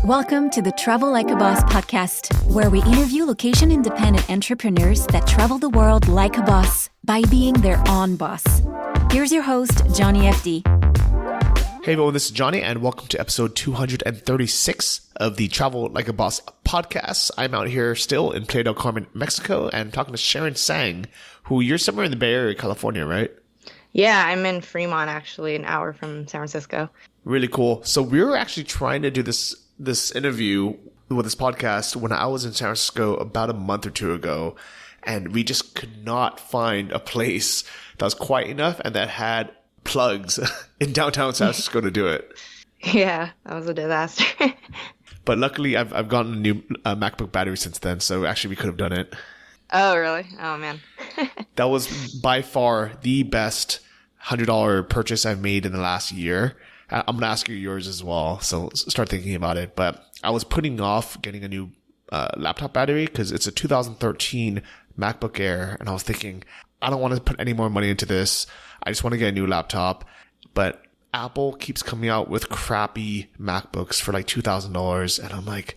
Welcome to the Travel Like a Boss podcast, where we interview location-independent entrepreneurs that travel the world like a boss by being their own boss. Here's your host, Johnny FD. Hey everyone, this is Johnny and welcome to episode 236 of the Travel Like a Boss podcast. I'm out here still in Playa del Carmen, Mexico, and I'm talking to Sharon Tseung, who you're somewhere in the Bay Area, California, right? Yeah, I'm in Fremont, actually, an hour from San Francisco. Really cool. So we were actually trying to do this interview with this podcast when I was in San Francisco about a month or two ago, and we just could not find a place that was quiet enough and that had plugs in downtown San Francisco to do it. Yeah, that was a disaster. But luckily, I've gotten a new MacBook battery since then, so actually we could have done it. Oh, really? Oh, man. That was by far the best $100 purchase I've made in the last year. I'm going to ask you yours as well, so start thinking about it. But I was putting off getting a new laptop battery because it's a 2013 MacBook Air, and I was thinking, I don't want to put any more money into this. I just want to get a new laptop. But Apple keeps coming out with crappy MacBooks for like $2,000, and I'm like,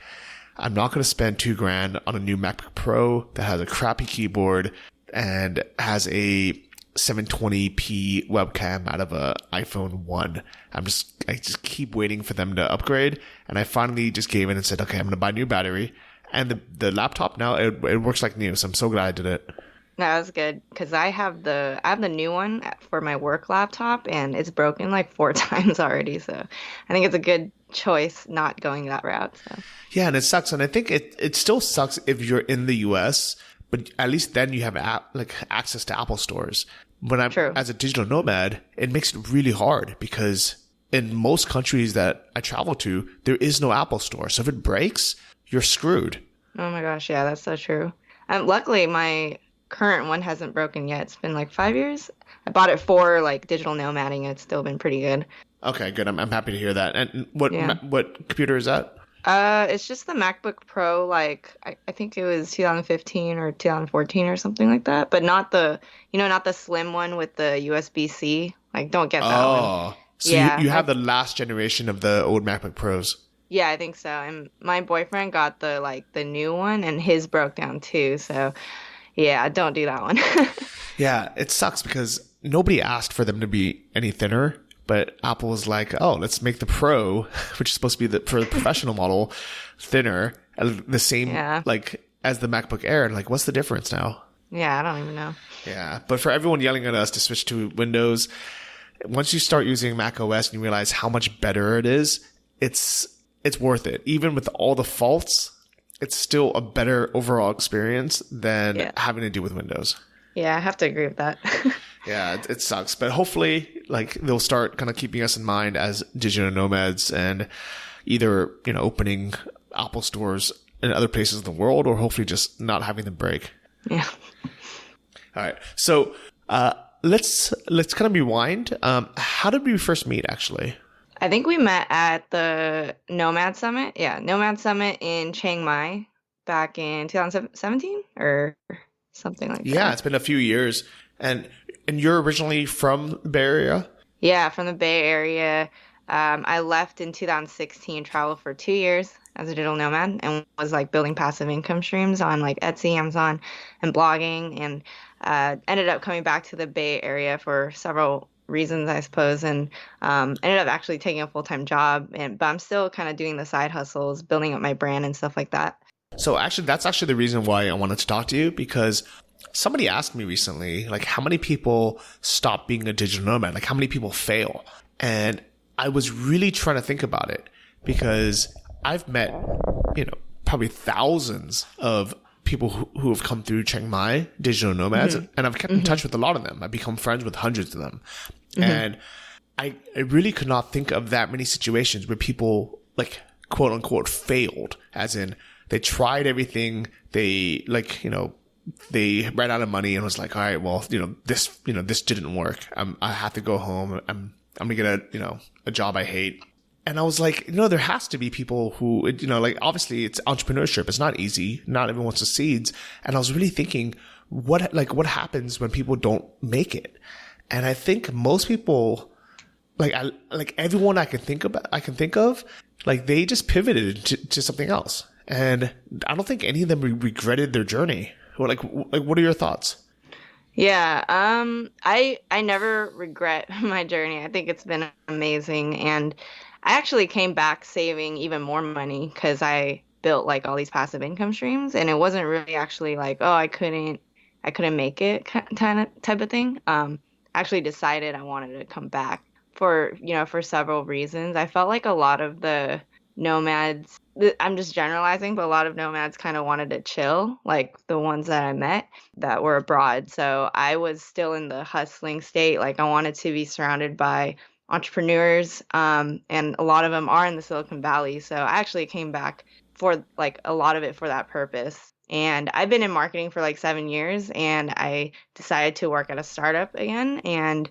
I'm not going to spend $2,000 on a new MacBook Pro that has a crappy keyboard and has a 720p webcam out of a iPhone 1. I just keep waiting for them to upgrade, and I finally just gave in and said, okay, I'm going to buy a new battery. And the laptop now, it works like new, so I'm so glad I did it. That was good, because I have the new one for my work laptop, and it's broken like 4 times already. So I think it's a good choice not going that route. So yeah, and it sucks, and I think it still sucks if you're in the US, but at least then you have access to Apple stores. When I'm as a digital nomad, it makes it really hard because in most countries that I travel to, there is no Apple store. So if it breaks, you're screwed. Oh my gosh, yeah, that's so true. Luckily, my current one hasn't broken yet. It's been like 5 years. I bought it for like digital nomading, and it's still been pretty good. Okay, good. I'm happy to hear that. And what computer is that? It's just the MacBook Pro, like I think it was 2015 or 2014 or something like that, but not the slim one with the USB-C. Like, don't get that one. Oh, so yeah, you have the last generation of the old MacBook Pros. Yeah, I think so. And my boyfriend got the new one, and his broke down too. So yeah, don't do that one. Yeah, it sucks because nobody asked for them to be any thinner. But Apple was like, oh, let's make the Pro, which is supposed to be for the professional model, thinner, the same as the MacBook Air. And like, what's the difference now? Yeah, I don't even know. Yeah, but for everyone yelling at us to switch to Windows, once you start using Mac OS and you realize how much better it is, it's worth it. Even with all the faults, it's still a better overall experience than having to do with Windows. Yeah, I have to agree with that. Yeah, it sucks. But hopefully, they'll start kind of keeping us in mind as digital nomads and either, opening Apple stores in other places in the world or hopefully just not having them break. Yeah. All right. So let's kind of rewind. How did we first meet, actually? I think we met at the Nomad Summit. Yeah, Nomad Summit in Chiang Mai back in 2017 or something like that. Yeah, it's been a few years. And you're originally from the Bay Area? Yeah, from the Bay Area. I left in 2016, traveled for 2 years as a digital nomad, and was building passive income streams on Etsy, Amazon, and blogging, and ended up coming back to the Bay Area for several reasons, I suppose, and ended up actually taking a full-time job. But I'm still kind of doing the side hustles, building up my brand and stuff like that. So actually, that's actually the reason why I wanted to talk to you, because somebody asked me recently, how many people stop being a digital nomad? How many people fail? And I was really trying to think about it because I've met, probably thousands of people who have come through Chiang Mai, digital nomads, and I've kept in touch with a lot of them. I've become friends with hundreds of them. And I really could not think of that many situations where people, quote unquote, failed, as in they tried everything. They they ran out of money and was like, all right, well, this didn't work. I have to go home. I'm going to get a job I hate. And I was like, there has to be people who, obviously it's entrepreneurship. It's not easy. Not everyone succeeds. And I was really thinking, what happens when people don't make it? And I think most people, everyone I can think of like they just pivoted to something else. And I don't think any of them regretted their journey. Like, what are your thoughts? Yeah, I never regret my journey. I think it's been amazing, and I actually came back saving even more money because I built like all these passive income streams, and it wasn't really actually like, oh, I couldn't make it kind of type of thing. I actually decided I wanted to come back for several reasons. I felt like a lot of the nomads, I'm just generalizing, but a lot of nomads kind of wanted to chill, like the ones that I met that were abroad. So I was still in the hustling state. Like I wanted to be surrounded by entrepreneurs, and a lot of them are in the Silicon Valley. So I actually came back for like a lot of it for that purpose. And I've been in marketing for like 7 years, and I decided to work at a startup again. And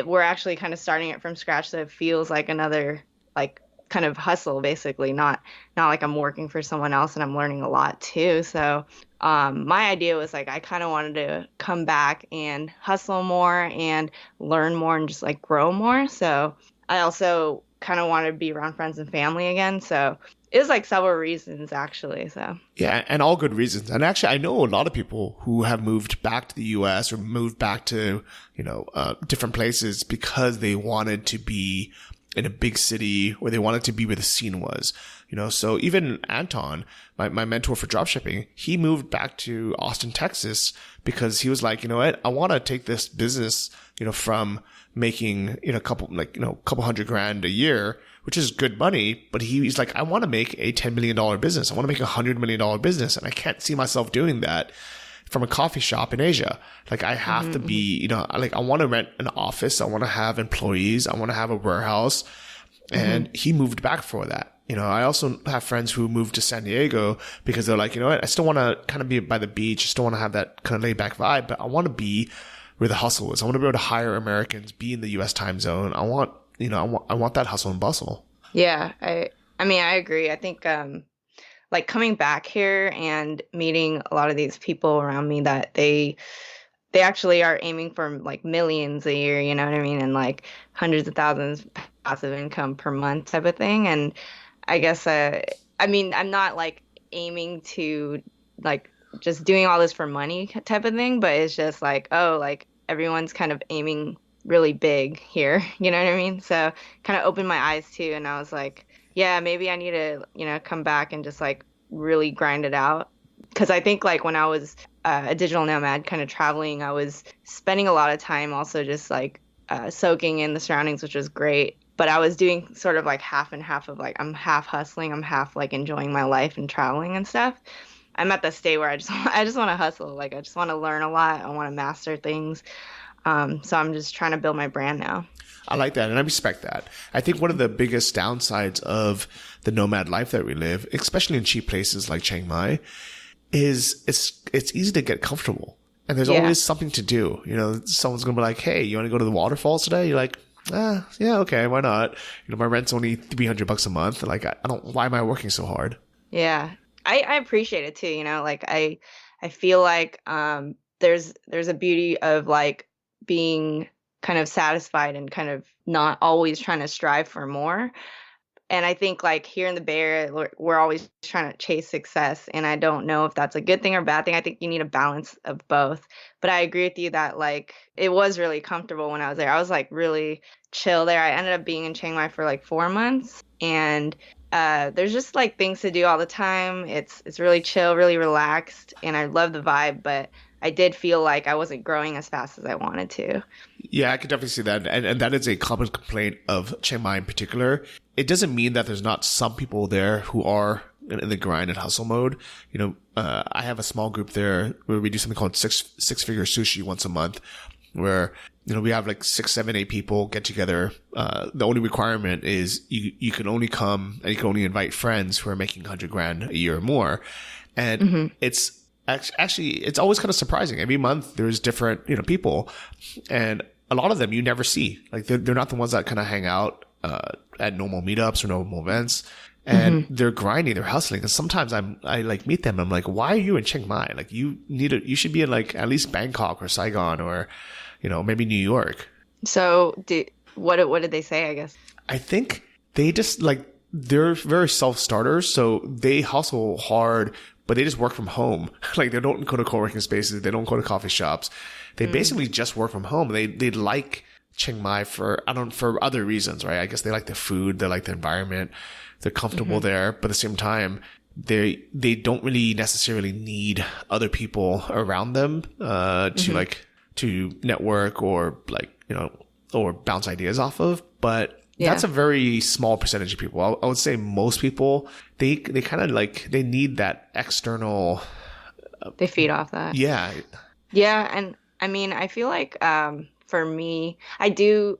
we're actually kind of starting it from scratch, so it feels like another like kind of hustle, basically, not like I'm working for someone else, and I'm learning a lot too. So my idea was like I kind of wanted to come back and hustle more and learn more and just like grow more. So I also kind of wanted to be around friends and family again. So it was like several reasons actually. So yeah, and all good reasons. And actually, I know a lot of people who have moved back to the U.S. or moved back to different places because they wanted to be in a big city, or they wanted to be where the scene was. So even Anton, my mentor for dropshipping, he moved back to Austin, Texas, because he was like, you know what, I want to take this business, from making, a couple $100,000 a year, which is good money. But he's like, I want to make a $10 million business. I want to make $100 million business. And I can't see myself doing that from a coffee shop in Asia. Like I have to be, like I want to rent an office. I want to have employees. I want to have a warehouse. And he moved back for that. I also have friends who moved to San Diego because they're like, you know what, I still want to kind of be by the beach. I still want to have that kind of laid back vibe, but I want to be where the hustle is. I want to be able to hire Americans, be in the US time zone. I want that hustle and bustle. Yeah. I mean, I agree. I think, like coming back here and meeting a lot of these people around me that they actually are aiming for like millions a year, you know what I mean? And like hundreds of thousands passive income per month type of thing. And I guess, I mean, I'm not like aiming to like just doing all this for money type of thing, but it's just like, oh, like everyone's kind of aiming really big here, you know what I mean? So kind of opened my eyes too. And I was like, yeah, maybe I need to, come back and just like really grind it out. Because I think like when I was a digital nomad kind of traveling, I was spending a lot of time also just like soaking in the surroundings, which was great. But I was doing sort of like half and half of like I'm half hustling, I'm half like enjoying my life and traveling and stuff. I'm at the state where I just want to hustle. Like I just want to learn a lot. I want to master things. So I'm just trying to build my brand now. I like that, and I respect that. I think one of the biggest downsides of the nomad life that we live, especially in cheap places like Chiang Mai, is it's easy to get comfortable, and there's always something to do. Someone's gonna be like, "Hey, you want to go to the waterfalls today?" You're like, yeah, okay, why not? My rent's only $300 a month. Like, I don't. Why am I working so hard? Yeah, I appreciate it too. Like I feel like there's a beauty of like being kind of satisfied and kind of not always trying to strive for more. And I think like here in the Bay Area, we're always trying to chase success. And I don't know if that's a good thing or bad thing. I think you need a balance of both. But I agree with you that like it was really comfortable when I was there. I was like really chill there. I ended up being in Chiang Mai for like 4 months. And there's just like things to do all the time. It's really chill, really relaxed. And I love the vibe. But I did feel like I wasn't growing as fast as I wanted to. Yeah, I could definitely see that. And that is a common complaint of Chiang Mai in particular. It doesn't mean that there's not some people there who are in the grind and hustle mode. I have a small group there where we do something called six-figure sushi once a month, where, we have like 6, 7, 8 people get together. The only requirement is you can only come and you can only invite friends who are making $100,000 a year or more. And it's actually, it's always kind of surprising. Every month there's different, people, and a lot of them you never see. Like they're not the ones that kind of hang out at normal meetups or normal events, and they're grinding, they're hustling. And sometimes I like meet them. I'm like, why are you in Chiang Mai? Like you should be in like at least Bangkok or Saigon or, maybe New York. So what did they say? I guess I think they just like they're very self-starters, so they hustle hard, but they just work from home. Like they don't go to co-working spaces, they don't go to coffee shops. They basically just work from home. They like Chiang Mai for other reasons, right? I guess they like the food, they like the environment, they're comfortable there, but at the same time, they don't really necessarily need other people around them to network or or bounce ideas off of. But that's a very small percentage of people. I would say most people, they kind of they need that external. They feed off that. Yeah. Yeah. And I mean, I feel like for me, I do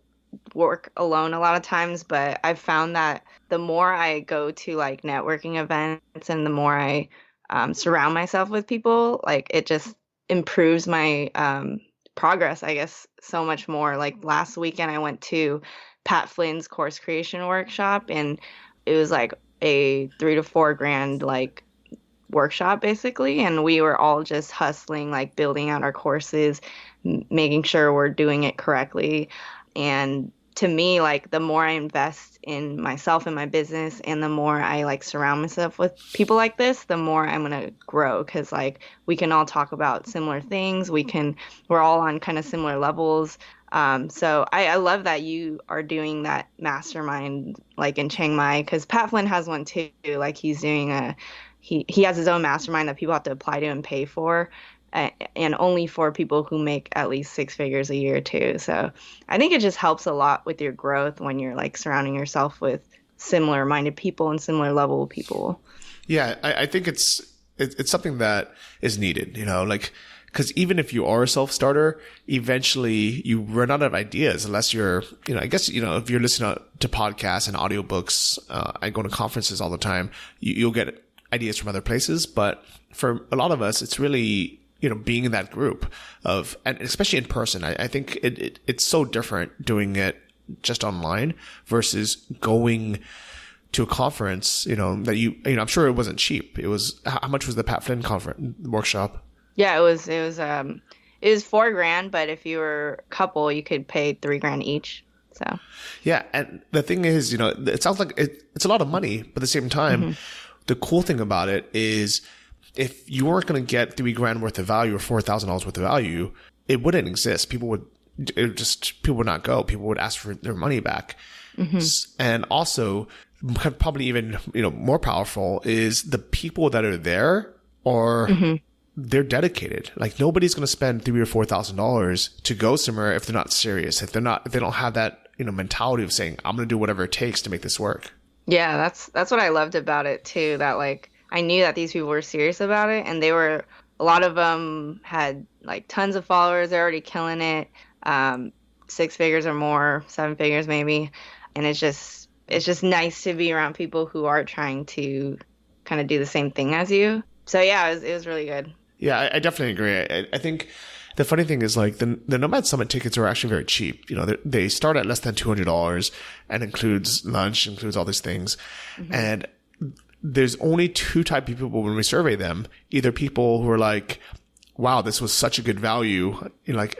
work alone a lot of times, but I've found that the more I go to networking events and the more I surround myself with people, it just improves my progress, I guess, so much more. Like last weekend, I went to Pat Flynn's course creation workshop, and it was a $3,000 to $4,000 workshop basically, and we were all just hustling, building out our courses, making sure we're doing it correctly. And to me, the more I invest in myself and my business, and the more I surround myself with people like this, the more I'm gonna grow, because we can all talk about similar things. We're all on kind of similar levels. So I love that you are doing that mastermind in Chiang Mai, because Pat Flynn has one too. He's doing he has his own mastermind that people have to apply to and pay for. And only for people who make at least 6 figures a year too. So I think it just helps a lot with your growth when you're surrounding yourself with similar minded people and similar level people. Yeah, I think it's something that is needed, because even if you are a self-starter, eventually you run out of ideas unless you're, I guess, if you're listening to podcasts and audiobooks, I go to conferences all the time, you'll get ideas from other places. But for a lot of us, it's really, being in that group and especially in person. I think it's so different doing it just online versus going to a conference, that I'm sure it wasn't cheap. It was, how much was the Pat Flynn conference workshop? Yeah, it was $4,000, but if you were a couple, you could pay $3,000 each. So yeah, and the thing is, it sounds like it's a lot of money, but at the same time, the cool thing about it is, if you weren't going to get $3,000 worth of value or $4,000 worth of value, it wouldn't exist. People would not go. People would ask for their money back. And also, probably even more powerful is the people that are there are they're dedicated. Nobody's going to spend $3,000 or $4,000 to go somewhere if they're not serious. If they don't have that mentality of saying, I'm going to do whatever it takes to make this work. Yeah, that's what I loved about it too. That I knew that these people were serious about it, and a lot of them had tons of followers. They're already killing it, 6 figures or more, 7 figures maybe. And it's just nice to be around people who are trying to kind of do the same thing as you. So yeah, it was really good. Yeah, I definitely agree. I think the funny thing is the Nomad Summit tickets are actually very cheap. They start at less than $200 and includes lunch, includes all these things. And there's only 2 types of people when we survey them. Either people who are wow, this was such a good value.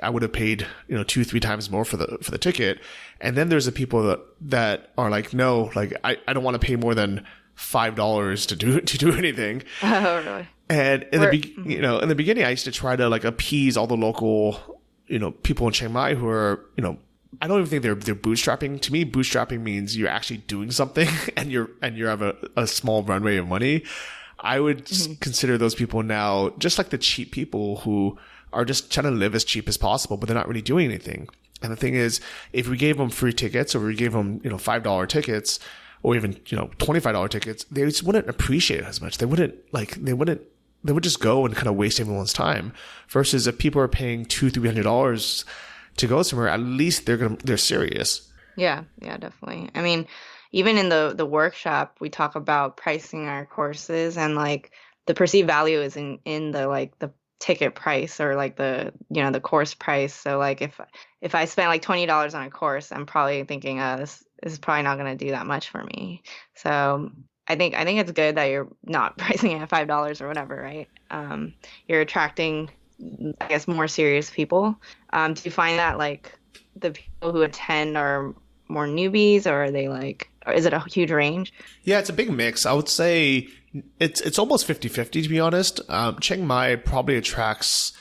I would have paid, 2-3 times more for the ticket. And then there's the people that are no, I don't want to pay more than $5 to do anything. Oh, really? And in the beginning, I used to try to appease all the local, people in Chiang Mai who are, I don't even think they're bootstrapping. To me, bootstrapping means you're actually doing something and you have a small runway of money. I would consider those people now just like the cheap people who are just trying to live as cheap as possible, but they're not really doing anything. And the thing is, if we gave them free tickets or we gave them, $5 tickets or even, $25 tickets, they just wouldn't appreciate it as much. They would just go and kind of waste everyone's time, versus if people are paying $200-$300 to go somewhere, at least they're serious. Yeah, definitely. I mean, even in the workshop, we talk about pricing our courses, and the perceived value is in the ticket price or the course price. So if I spent $20 on a course, I'm probably thinking, this is probably not going to do that much for me. So I think it's good that you're not pricing it at $5 or whatever, right? You're attracting, I guess, more serious people. Do you find that the people who attend are more newbies, or are they like, or is it a huge range? Yeah, it's a big mix. I would say it's almost 50-50 to be honest. Chiang Mai probably attracts,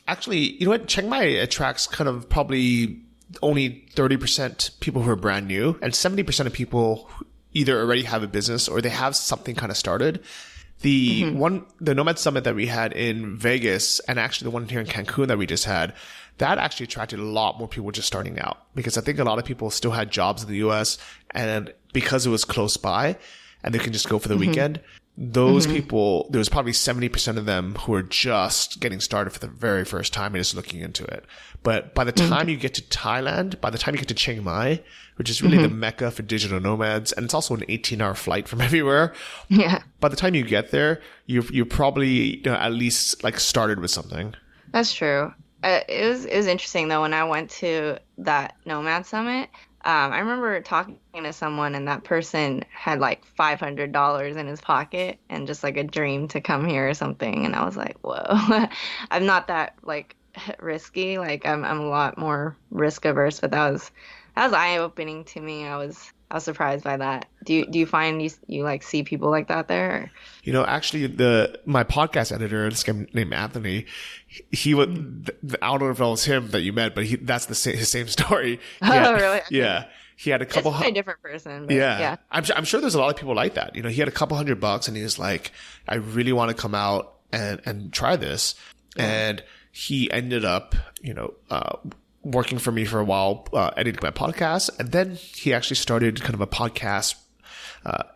actually, you know what? Chiang Mai attracts kind of probably only 30% people who are brand new, and 70% of people who either already have a business or they have something kind of started. The Nomad Summit that we had in Vegas, and actually the one here in Cancun that we just had, that actually attracted a lot more people just starting out, because I think a lot of people still had jobs in the US, and because it was close by and they can just go for the weekend, those people, there was probably 70% of them who were just getting started for the very first time and just looking into it. But by the time you get to Thailand, by the time you get to Chiang Mai, which is really the mecca for digital nomads, and it's also an 18-hour flight from everywhere. Yeah. By the time you get there, you probably, you know, at least like started with something. That's true. It was interesting though when I went to that Nomad Summit. I remember talking to someone, and that person had like $500 in his pocket and just like a dream to come here or something. And I was like, whoa, I'm not that like risky. Like I'm a lot more risk averse, but that was eye opening to me. I was surprised by that. Do you find you like see people like that there? Or? You know, actually, my podcast editor, this guy named Anthony, he would. I don't know if it was him that you met, but that's his same story. Really? Yeah, he had a couple. It's a different person. But yeah. I'm sure there's a lot of people like that. You know, he had a couple $100, and he was like, "I really want to come out and try this," and he ended up, you know, working for me for a while, editing my podcast. And then he actually started kind of a podcast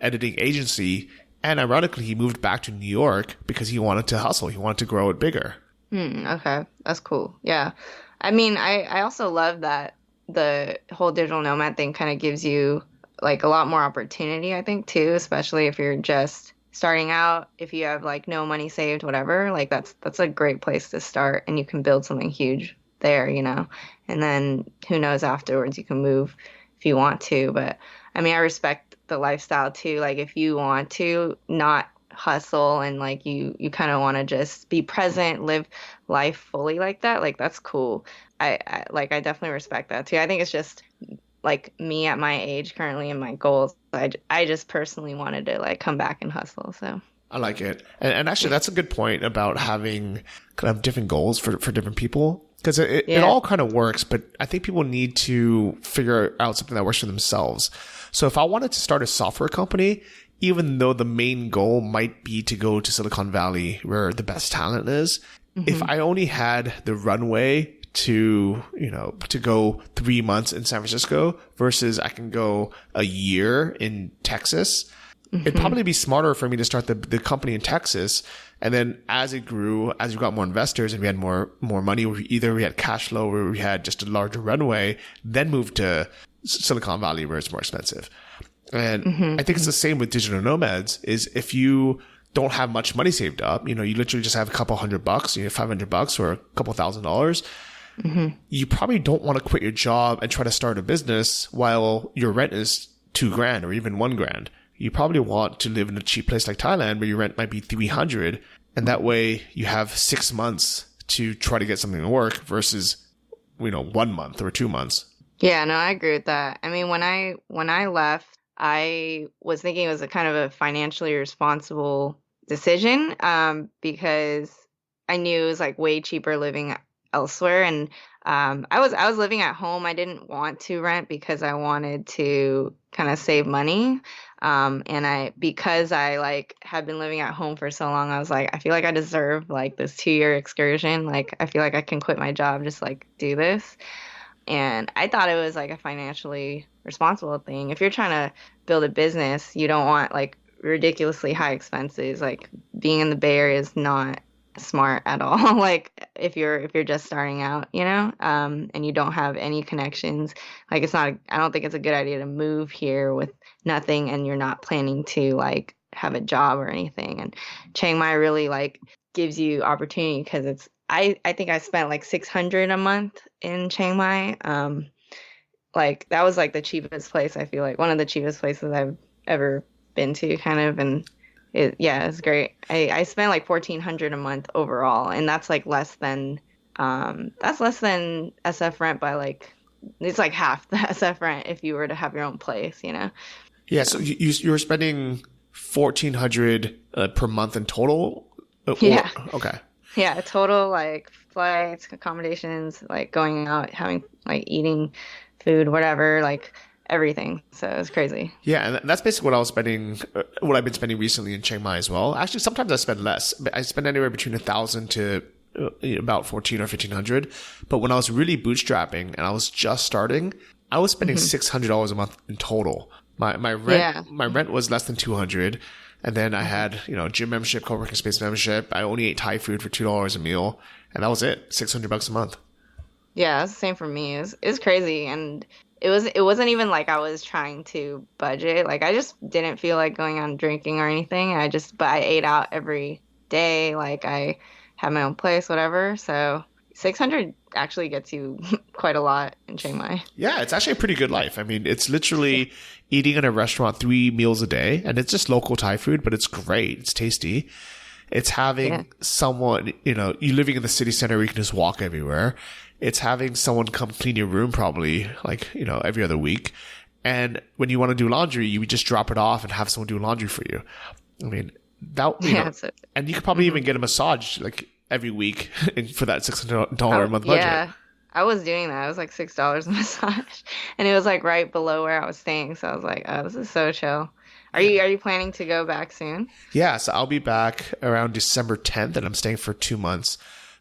editing agency. And ironically, he moved back to New York because he wanted to hustle. He wanted to grow it bigger. Okay. That's cool. Yeah. I mean, I also love that the whole digital nomad thing kind of gives you like a lot more opportunity, I think, too, especially if you're just starting out, if you have like no money saved, whatever, like that's a great place to start, and you can build something huge there, you know, and then who knows afterwards, you can move if you want to. But I mean, I respect the lifestyle too. Like if you want to not hustle and like you kind of want to just be present, live life fully like that, like that's cool. I definitely respect that too. I think it's just like me at my age currently and my goals. I just personally wanted to like come back and hustle. So I like it. And actually, that's a good point about having kind of different goals for different people. Because it all kind of works, but I think people need to figure out something that works for themselves. So if I wanted to start a software company, even though the main goal might be to go to Silicon Valley where the best talent is, if I only had the runway to, you know, to go 3 months in San Francisco versus I can go a year in Texas, it'd probably be smarter for me to start the company in Texas. And then as it grew, as we got more investors and we had more money, either we had cash flow or we had just a larger runway, then move to Silicon Valley where it's more expensive. And I think it's the same with digital nomads, is if you don't have much money saved up, you know, you literally just have a couple $100, you know, $500 or a couple $1,000, you probably don't want to quit your job and try to start a business while your rent is $2,000 or even $1,000. You probably want to live in a cheap place like Thailand where your rent might be $300, and that way you have 6 months to try to get something to work versus, you know, 1 month or 2 months. Yeah, no, I agree with that. I mean, when I left, I was thinking it was a kind of a financially responsible decision, because I knew it was like way cheaper living elsewhere, and I was living at home. I didn't want to rent because I wanted to kind of save money. And because I like had been living at home for so long, I was like, I feel like I deserve like this 2-year excursion. Like, I feel like I can quit my job, just like do this. And I thought it was like a financially responsible thing. If you're trying to build a business, you don't want like ridiculously high expenses. Like being in the Bay Area is not smart at all. Like if you're just starting out, you know, and you don't have any connections, like I don't think it's a good idea to move here with nothing and you're not planning to like have a job or anything. And Chiang Mai really like gives you opportunity because I think I spent like $600 a month in Chiang Mai. Like that was like the cheapest place. I feel like one of the cheapest places I've ever been to, kind of, and it's great. I spent like $1,400 a month overall, and that's like less than SF rent by like it's like half the SF rent if you were to have your own place, you know? Yeah. So you were spending 1,400 per month in total? Yeah. Okay. Yeah. Total like flights, accommodations, like going out, having like eating food, whatever, like everything. So it was crazy. Yeah, and that's basically what I was spending, what I've been spending recently in Chiang Mai as well. Actually, sometimes I spend less. I spend anywhere between 1,000 to about 14 or 1,500. But when I was really bootstrapping and I was just starting, I was spending $600 a month in total. My rent was less than 200, and then I had gym membership, co-working space membership. I only ate Thai food for $2 a meal, and that was it. $600 a month. Yeah, it's the same for me. It's crazy, and it wasn't even like I was trying to budget. Like I just didn't feel like going out and drinking or anything. But I ate out every day. Like I had my own place, whatever. So 600 actually gets you quite a lot in Chiang Mai. Yeah, it's actually a pretty good life. I mean, it's literally eating in a restaurant 3 meals a day, and it's just local Thai food, but it's great. It's tasty. It's having someone, you living in the city center where you can just walk everywhere. It's having someone come clean your room probably like, every other week. And when you want to do laundry, you would just drop it off and have someone do laundry for you. I mean, and you could probably even get a massage like every week for that $600 a month budget. Yeah, I was doing that. It was like $6 a massage, and it was like right below where I was staying. So I was like, oh, this is so chill. Are you planning to go back soon? Yeah, so I'll be back around December 10th, and I'm staying for 2 months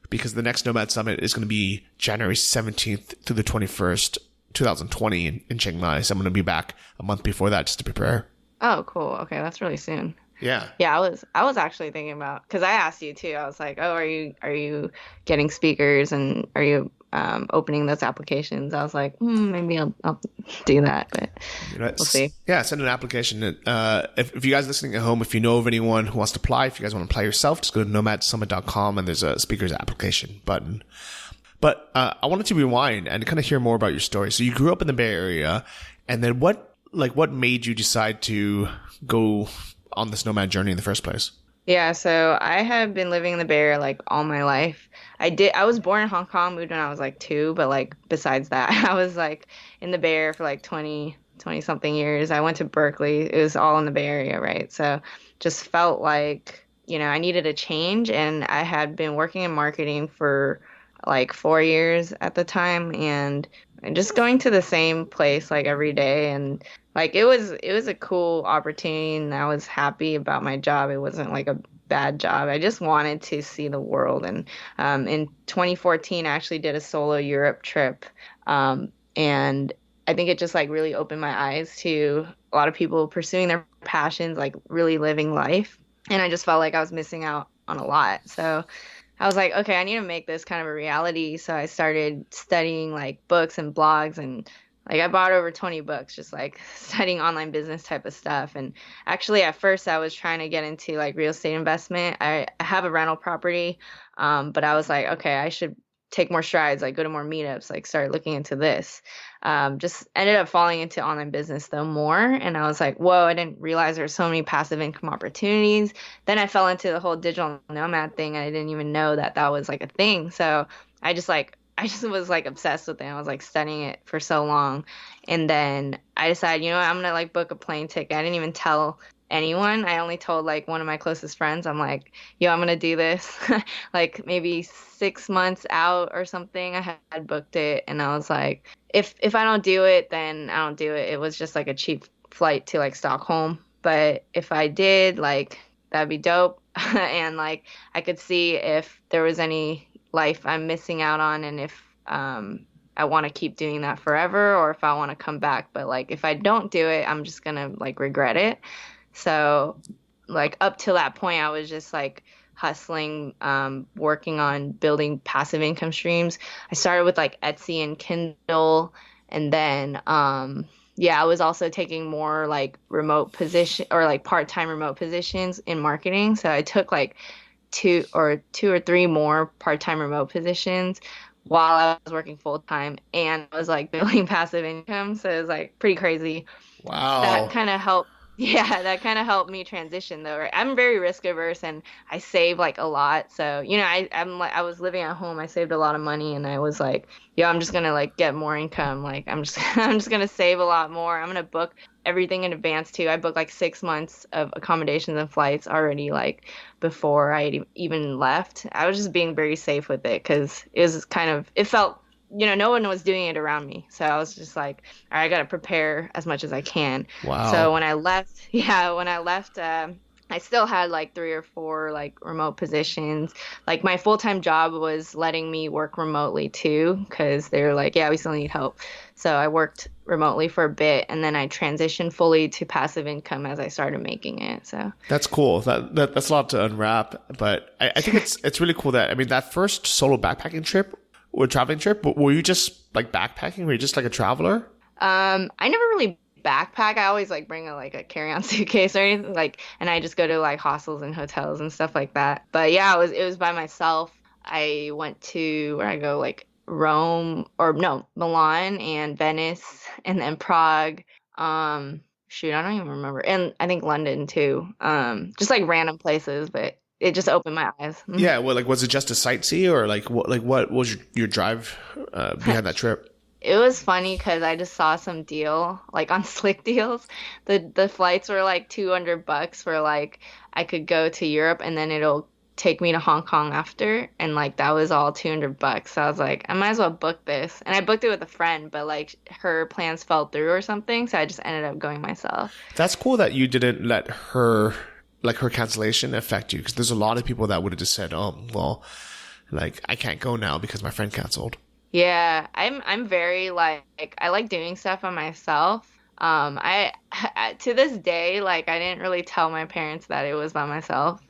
because the next Nomad Summit is going to be January 17th to the 21st, 2020 in Chiang Mai. So I'm going to be back a month before that just to prepare. Oh, cool. Okay, that's really soon. Yeah. Yeah, I was actually thinking about, because I asked you too. I was like, oh, are you getting speakers, and are you opening those applications? I was like, maybe I'll do that, but we'll see. Yeah, send an application. If you guys listening at home, if you know of anyone who wants to apply, if you guys want to apply yourself, just go to nomadsummit.com and there's a speakers application button. But I wanted to rewind and kind of hear more about your story. So you grew up in the Bay Area, and then what made you decide to go on this nomad journey in the first place? Yeah, so I have been living in the Bay Area like all my life. I was born in Hong Kong, moved when I was like 2, but like besides that, I was like in the Bay Area for like 20 something years. I went to Berkeley. It was all in the Bay Area, right? So just felt like, I needed a change, and I had been working in marketing for like 4 years at the time, and just going to the same place like every day, and like it was a cool opportunity, and I was happy about my job. It wasn't like a bad job. I just wanted to see the world. And in 2014, I actually did a solo Europe trip, and I think it just like really opened my eyes to a lot of people pursuing their passions, like really living life. And I just felt like I was missing out on a lot. So I was like, okay, I need to make this kind of a reality. So I started studying like books and blogs, and like I bought over 20 books, just like studying online business type of stuff. And actually at first I was trying to get into like real estate investment. I have a rental property, but I was like, okay, I should take more strides, like go to more meetups, like start looking into this. Just ended up falling into online business though more. And I was like, whoa, I didn't realize there's so many passive income opportunities. Then I fell into the whole digital nomad thing, and I didn't even know that was like a thing. So I just was like obsessed with it. I was like studying it for so long. And then I decided, I'm going to like book a plane ticket. I didn't even tell anyone. I only told like one of my closest friends. I'm like, yo, I'm going to do this. Like maybe 6 months out or something. I had booked it, and I was like, if I don't do it, then I don't do it. It was just like a cheap flight to like Stockholm. But if I did, like that'd be dope. And like I could see if there was any life I'm missing out on, and if I want to keep doing that forever, or if I want to come back. But like if I don't do it, I'm just gonna like regret it. So like up till that point, I was just like hustling, working on building passive income streams. I started with like Etsy and Kindle, and then I was also taking more like remote position or like part-time remote positions in marketing. So I took like two or three more part-time remote positions while I was working full-time, and I was like building passive income. So it was like pretty crazy. Wow. That kind of helped. Yeah, that kind of helped me transition though, right? I'm very risk averse and I save like a lot. So, I'm like I was living at home, I saved a lot of money and I was like, yeah, I'm just gonna like get more income. Like I'm just I'm just gonna save a lot more. I'm gonna book everything in advance too. I booked like 6 months of accommodations and flights already like before even left. I was just being very safe with it because it felt no one was doing it around me. So I was just like, all right, I got to prepare as much as I can. So Wow. when I left, yeah, when I left, I still had like three or four like remote positions. Like my full-time job was letting me work remotely too, because they're like, yeah, we still need help. So I worked remotely for a bit and then I transitioned fully to passive income as I started making it. So That's cool. That's a lot to unwrap, but I think it's really cool that, I mean, that first solo backpacking trip or traveling trip, were you just like backpacking? Were you just like a traveler? I never really backpack. I always like bring a carry-on suitcase or anything like, and I just go to like hostels and hotels and stuff like that. But yeah, it was by myself. I went to where I go like Rome or no, Milan and Venice and then Prague. Shoot, I don't even remember. And I think London too. Just like random places, but it just opened my eyes. Yeah. Well, like, was it just a sightsee or what was your drive behind that trip? It was funny because I just saw some deal like on Slick Deals. The flights were like $200 for like I could go to Europe and then it'll take me to Hong Kong after, and like that was all $200. So I was like, I might as well book this, and I booked it with a friend, but like her plans fell through or something, so I just ended up going myself. That's cool that you didn't let her, like, her cancellation affect you, because there's a lot of people that would have just said, oh, well, like, I can't go now because my friend canceled. Yeah, I'm very like I like doing stuff on myself. I to this day like I didn't really tell my parents that it was by myself.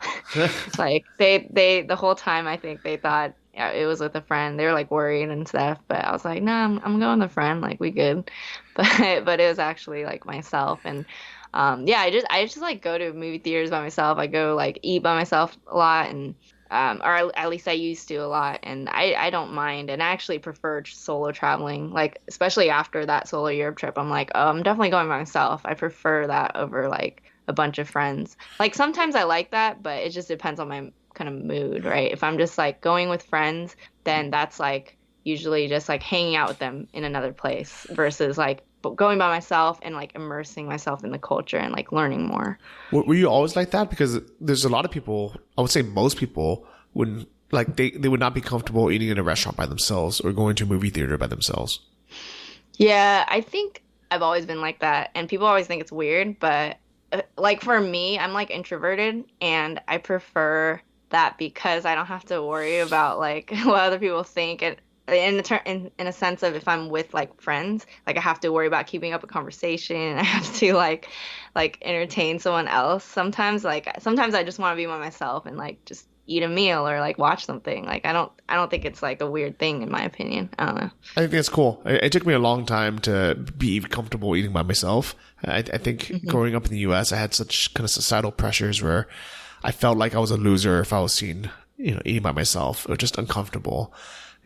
Like they the whole time I think they thought yeah, it was with a friend. They were like worried and stuff, but I was like, no, I'm going with a friend. Like we good, but it was actually like myself and. Yeah, I just like go to movie theaters by myself. I go like eat by myself a lot and or at least I used to a lot, and I don't mind, and I actually prefer solo traveling, like especially after that solo Europe trip. I'm like, oh, I'm definitely going by myself. I prefer that over like a bunch of friends. Like sometimes I like that, but it just depends on my kind of mood, right? If I'm just like going with friends, then that's like usually just like hanging out with them in another place versus like going by myself and like immersing myself in the culture and like learning more. Were you always like that? Because there's a lot of people, I would say most people wouldn't, like, they would not be comfortable eating in a restaurant by themselves or going to a movie theater by themselves. Yeah, I think I've always been like that, and people always think it's weird, but like for me, I'm like introverted, and I prefer that because I don't have to worry about like what other people think. And in a sense of if I'm with like friends, like I have to worry about keeping up a conversation, and I have to like entertain someone else. Sometimes I just want to be by myself and like just eat a meal or like watch something. Like I don't think it's like a weird thing in my opinion. I don't know. I think that's cool. It took me a long time to be comfortable eating by myself. I think growing up in the US, I had such kind of societal pressures where I felt like I was a loser if I was seen, eating by myself, or just uncomfortable.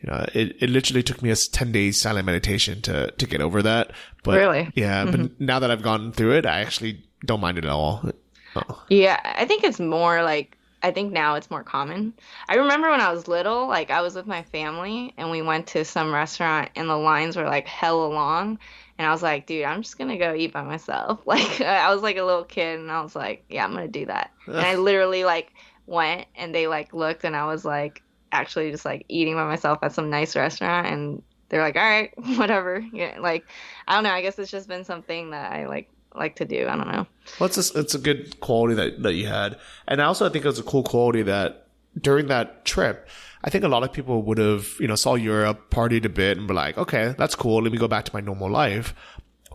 It literally took me a 10 days silent meditation to get over that. But Really? yeah, but now that I've gone through it, I actually don't mind it at all. Oh. Yeah, I think it's more like I think now it's more common. I remember when I was little, like I was with my family and we went to some restaurant and the lines were like hella long. And I was like, dude, I'm just gonna go eat by myself. Like I was like a little kid and I was like, yeah, I'm gonna do that. And I literally like went and they like looked and I was like actually just like eating by myself at some nice restaurant and they're like, all right, whatever. Yeah, like I don't know. I guess it's just been something that I like to do. I don't know. Well, it's a good quality that you had. And I also think it was a cool quality that during that trip, I think a lot of people would have, saw Europe, partied a bit and be like, okay, that's cool. Let me go back to my normal life.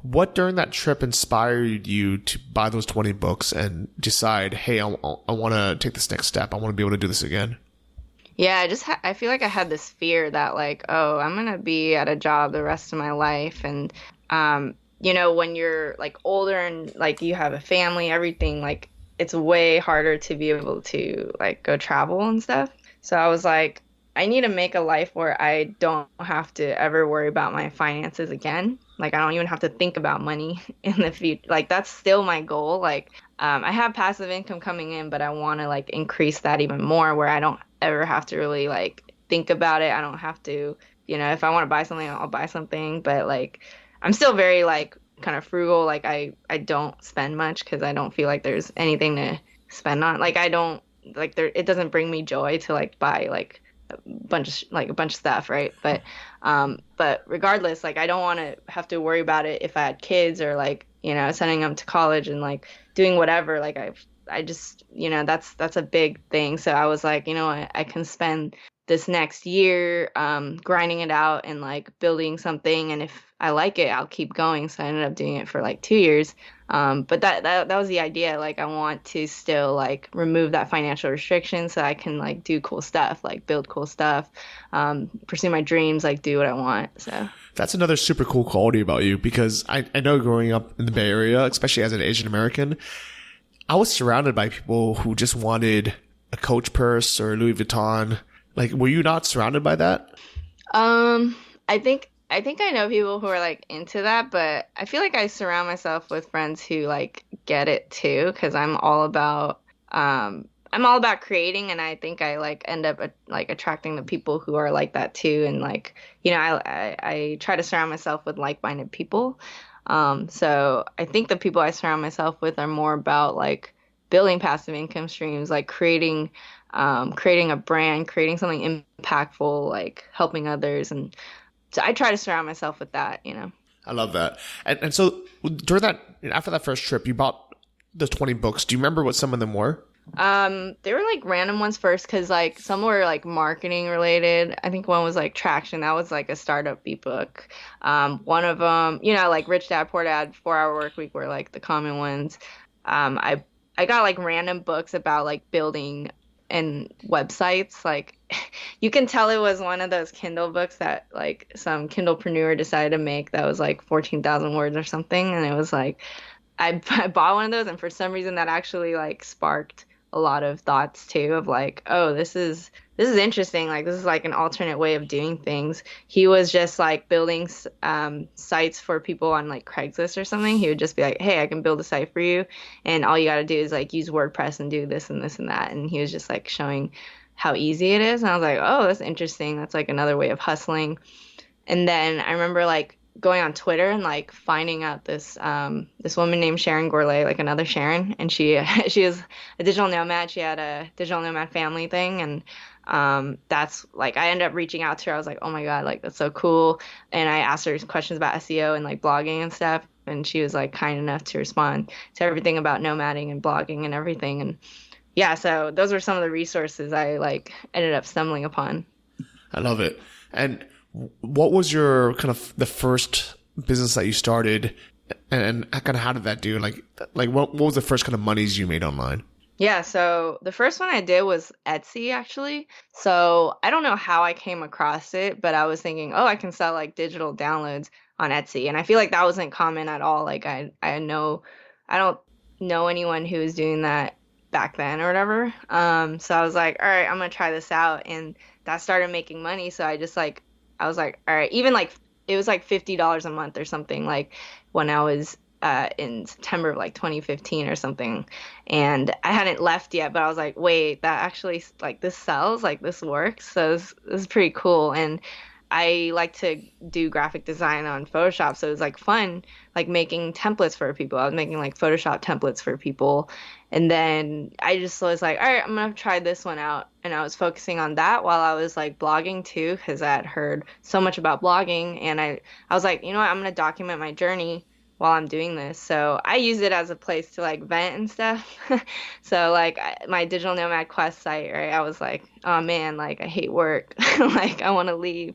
What during that trip inspired you to buy those 20 books and decide, hey, I want to take this next step. I want to be able to do this again? Yeah, I feel like I had this fear that like, oh, I'm gonna be at a job the rest of my life, and when you're like older and like you have a family, everything like it's way harder to be able to like go travel and stuff. So I was like, I need to make a life where I don't have to ever worry about my finances again. Like I don't even have to think about money in the future. Like that's still my goal. Like I have passive income coming in, but I want to like increase that even more where I don't ever have to really like think about it. I don't have to, if I want to buy something, I'll buy something. But like I'm still very like kind of frugal. Like I don't spend much because I don't feel like there's anything to spend on. Like I don't like there it doesn't bring me joy to like buy like a bunch of stuff, right? But regardless, like I don't want to have to worry about it if I had kids or like, sending them to college and like doing whatever. Like I just, that's a big thing. So I was like, I can spend this next year grinding it out and like building something, and if I like it, I'll keep going. So I ended up doing it for like 2 years. But that was the idea. Like I want to still like remove that financial restriction so I can like do cool stuff, like build cool stuff, pursue my dreams, like do what I want. So that's another super cool quality about you, because I know growing up in the Bay Area, especially as an Asian American, I was surrounded by people who just wanted a Coach purse or Louis Vuitton. Like, were you not surrounded by that? I think I know people who are like into that, but I feel like I surround myself with friends who like get it too, because I'm all about creating, and I think I like end up like attracting the people who are like that too, and like I try to surround myself with like-minded people. So I think the people I surround myself with are more about like building passive income streams, like creating a brand, creating something impactful, like helping others. And so I try to surround myself with that, I love that. And so during that, after that first trip, you bought the 20 books. Do you remember what some of them were? They were like random ones first, because like some were like marketing related. I think one was like Traction. That was like a startup ebook. One of them, like Rich Dad Poor Dad, 4-Hour Work Week were like the common ones. I got like random books about like building and websites. Like you can tell it was one of those Kindle books that like some Kindlepreneur decided to make that was like 14,000 words or something. And it was like, I bought one of those, and for some reason that actually like sparked a lot of thoughts too of like, oh, this is interesting. Like this is like an alternate way of doing things. He was just like building sites for people on like Craigslist or something. He would just be like, hey, I can build a site for you, and all you got to do is like use WordPress and do this and this and that. And he was just like showing how easy it is. And I was like, oh, that's interesting. That's like another way of hustling. And then I remember like going on Twitter and like finding out this woman named Sharon Gourlay, like another Sharon, and she is a digital nomad. She had a digital nomad family thing, and that's like I ended up reaching out to her. I was like, oh my God, like that's so cool. And I asked her questions about SEO and like blogging and stuff, and she was like kind enough to respond to everything about nomading and blogging and everything. And yeah, so those were some of the resources I like ended up stumbling upon. I love it. And what was your kind of the first business that you started, and kind of how did that do? Like what was the first kind of monies you made online? Yeah, so the first one I did was Etsy, actually. So I don't know how I came across it, but I was thinking, oh, I can sell like digital downloads on Etsy. And I feel like that wasn't common at all. Like I don't know anyone who was doing that back then or whatever. So I was like, all right, I'm gonna try this out, and that started making money. So I was like, all right, even like it was like $50 a month or something, like when I was in September of like 2015 or something, and I hadn't left yet, but I was like, wait, that actually like this sells, like this works. So this is pretty cool. And I like to do graphic design on Photoshop, so it was like fun, like making templates for people. I was making like Photoshop templates for people, and then I just was like, all right, I'm gonna try this one out. And I was focusing on that while I was like blogging too, because I had heard so much about blogging, and I was like, you know what, I'm gonna document my journey while I'm doing this. So I use it as a place to like vent and stuff. So like my DigitalNomadQuest site, right? I was like, oh man, like I hate work. Like I want to leave.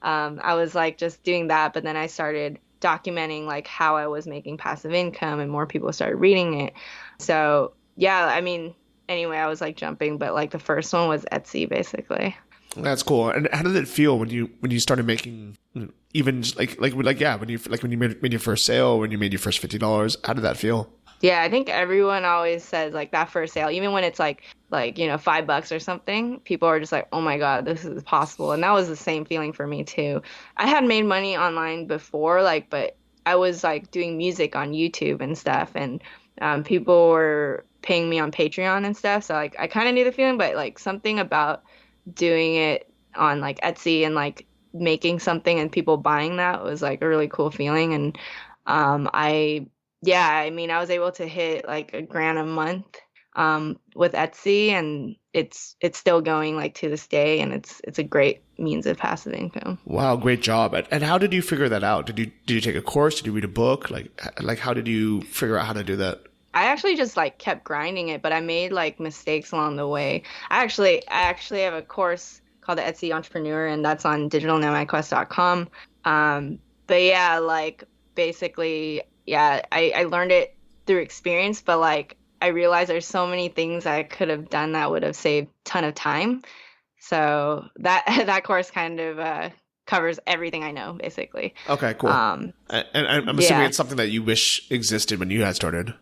I was like just doing that, but then I started documenting like how I was making passive income, and more people started reading it. So yeah, I mean, anyway, I was like jumping, but like the first one was Etsy basically. That's cool. And how did it feel when you started making, even just when you made your first sale, when you made your first $50? How did that feel? Yeah, I think everyone always says like that first sale, even when it's like $5 or something, people are just like, oh my God, this is possible. And that was the same feeling for me too. I had made money online before, like, but I was like doing music on YouTube and stuff, and people were paying me on Patreon and stuff. So like I kind of knew the feeling, but like something about doing it on like Etsy and like making something and people buying that was like a really cool feeling. And I yeah, I mean I was able to hit like $1,000 a month with Etsy, and it's still going like to this day, and it's a great means of passive income. Wow, great job. And how did you figure that out? Did you take a course? Did you read a book? Like how did you figure out how to do that? I actually just like kept grinding it, but I made like mistakes along the way. I actually have a course called the Etsy Entrepreneur, and that's on DigitalNomadQuest.com. But yeah, like basically, yeah, I learned it through experience, but like I realized there's so many things I could have done that would have saved a ton of time. So that that course kind of covers everything I know, basically. Okay, cool. And I'm assuming it's something that you wish existed when you had started.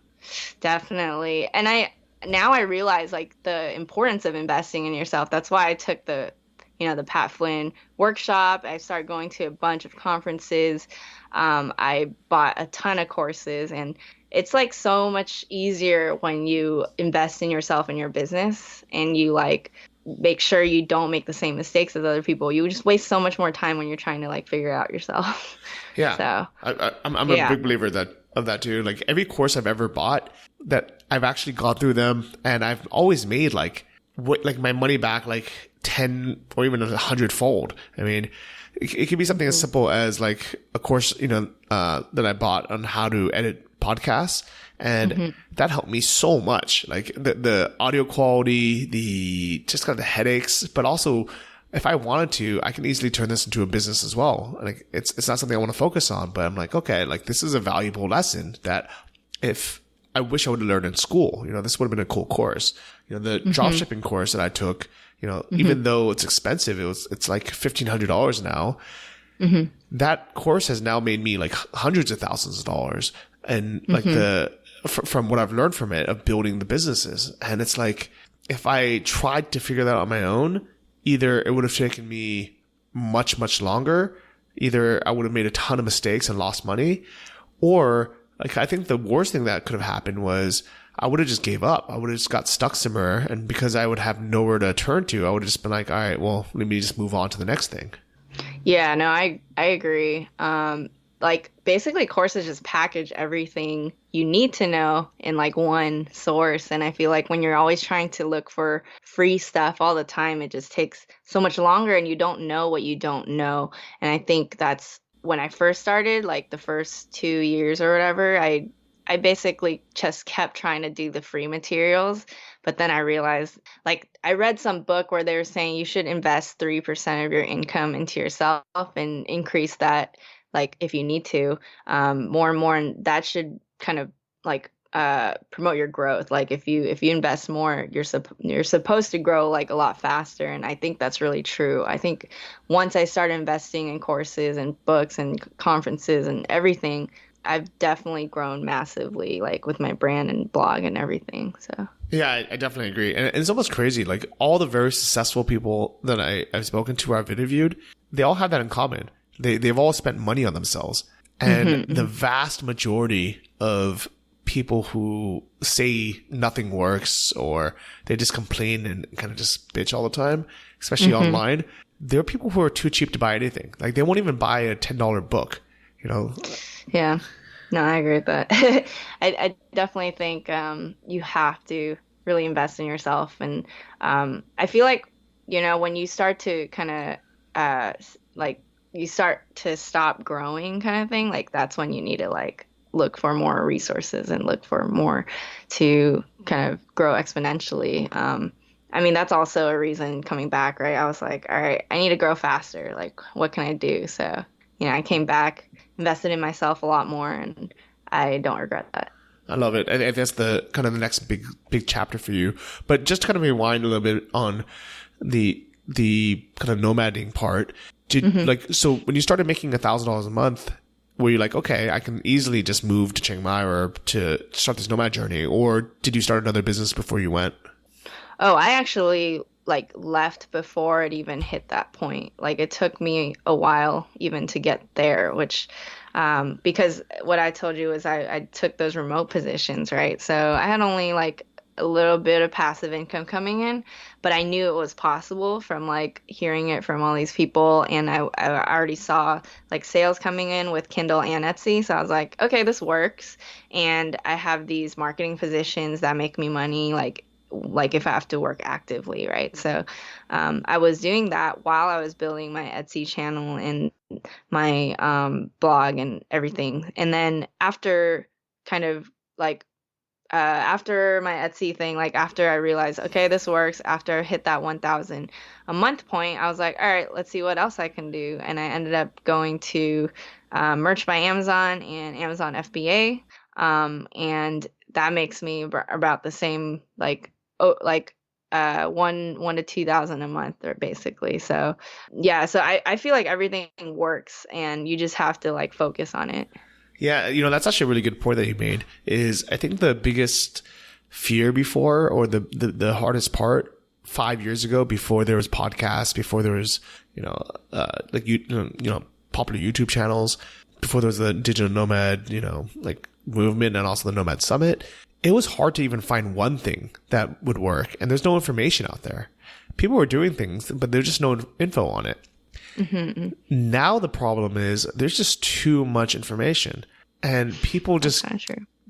Definitely. And now I realize like the importance of investing in yourself. That's why I took the Pat Flynn workshop. I started going to a bunch of conferences. I bought a ton of courses, and it's like so much easier when you invest in yourself and your business, and you like make sure you don't make the same mistakes as other people. You just waste so much more time when you're trying to like figure it out yourself. Yeah. So I'm a big believer of that too. Like every course I've ever bought, that I've actually gone through them, and I've always made like my money back like 10 or even 100-fold. I mean, it could be something as simple as like a course, that I bought on how to edit podcasts, and that helped me so much. Like the audio quality, the just kind of the headaches, but also if I wanted to, I can easily turn this into a business as well. Like it's not something I want to focus on, but I'm like, okay, like this is a valuable lesson that if I wish I would have learned in school, this would have been a cool course. The dropshipping course that I took, even though it's expensive, it's like $1,500 now. That course has now made me like hundreds of thousands of dollars. And like from what I've learned from it of building the businesses. And it's like, if I tried to figure that out on my own, either it would have taken me much, much longer. Either I would have made a ton of mistakes and lost money, or like, I think the worst thing that could have happened was I would have just gave up. I would have just got stuck somewhere. And because I would have nowhere to turn to, I would have just been like, all right, well, let me just move on to the next thing. Yeah, no, I agree. Like basically courses just package everything you need to know in like one source. And I feel like when you're always trying to look for free stuff all the time, it just takes so much longer, and you don't know what you don't know. And I think that's when I first started, like the first 2 years or whatever, I basically just kept trying to do the free materials. But then I realized, like, I read some book where they were saying you should invest 3% of your income into yourself and increase that, like, if you need to, more and more. And that should kind of like promote your growth. Like if you invest more, you're supposed to grow like a lot faster. And I think that's really true. I think once I started investing in courses and books and conferences and everything, I've definitely grown massively, like with my brand and blog and everything. So yeah, I definitely agree. And it's almost crazy. Like all the very successful people that I've spoken to or I've interviewed, they all have that in common. They've all spent money on themselves. And the vast majority of people who say nothing works, or they just complain and kind of just bitch all the time, especially online, there are people who are too cheap to buy anything. Like they won't even buy a $10 book, Yeah, no, I agree with that. I definitely think you have to really invest in yourself. And I feel like, when you start to kind of like you start to stop growing kind of thing, like that's when you need to like look for more resources and look for more to kind of grow exponentially. I mean, that's also a reason coming back, right? I was like, all right, I need to grow faster. Like, what can I do? So, I came back, invested in myself a lot more, and I don't regret that. I love it. And that's the kind of the next big chapter for you. But just to kind of rewind a little bit on the kind of nomading part. So when you started making $1,000 a month, were you like, okay, I can easily just move to Chiang Mai or to start this nomad journey? Or did you start another business before you went? Oh, I actually like left before it even hit that point. Like it took me a while even to get there, which Because what I told you is I took those remote positions, right? So I had only like a little bit of passive income coming in, but I knew it was possible from like hearing it from all these people. And I already saw like sales coming in with Kindle and Etsy. So I was like, okay, this works. And I have these marketing positions that make me money, like if I have to work actively, right? So I was doing that while I was building my Etsy channel and my blog and everything. And then after kind of like after my Etsy thing, like after I realized, okay, this works, after I hit that 1,000 a month point, I was like, all right, let's see what else I can do. And I ended up going to Merch by Amazon and Amazon FBA. And that makes me about the same, like, one to 2,000 a month or basically. So yeah, so I feel like everything works and you just have to like focus on it. Yeah, that's actually a really good point that you made. Is I think the biggest fear before, or the hardest part 5 years ago, before there was podcasts, before there was popular YouTube channels, before there was the digital nomad like movement and also the Nomad Summit, it was hard to even find one thing that would work, and there's no information out there. People were doing things, but there's just no info on it. Mm-hmm. Now the problem is there's just too much information, and people just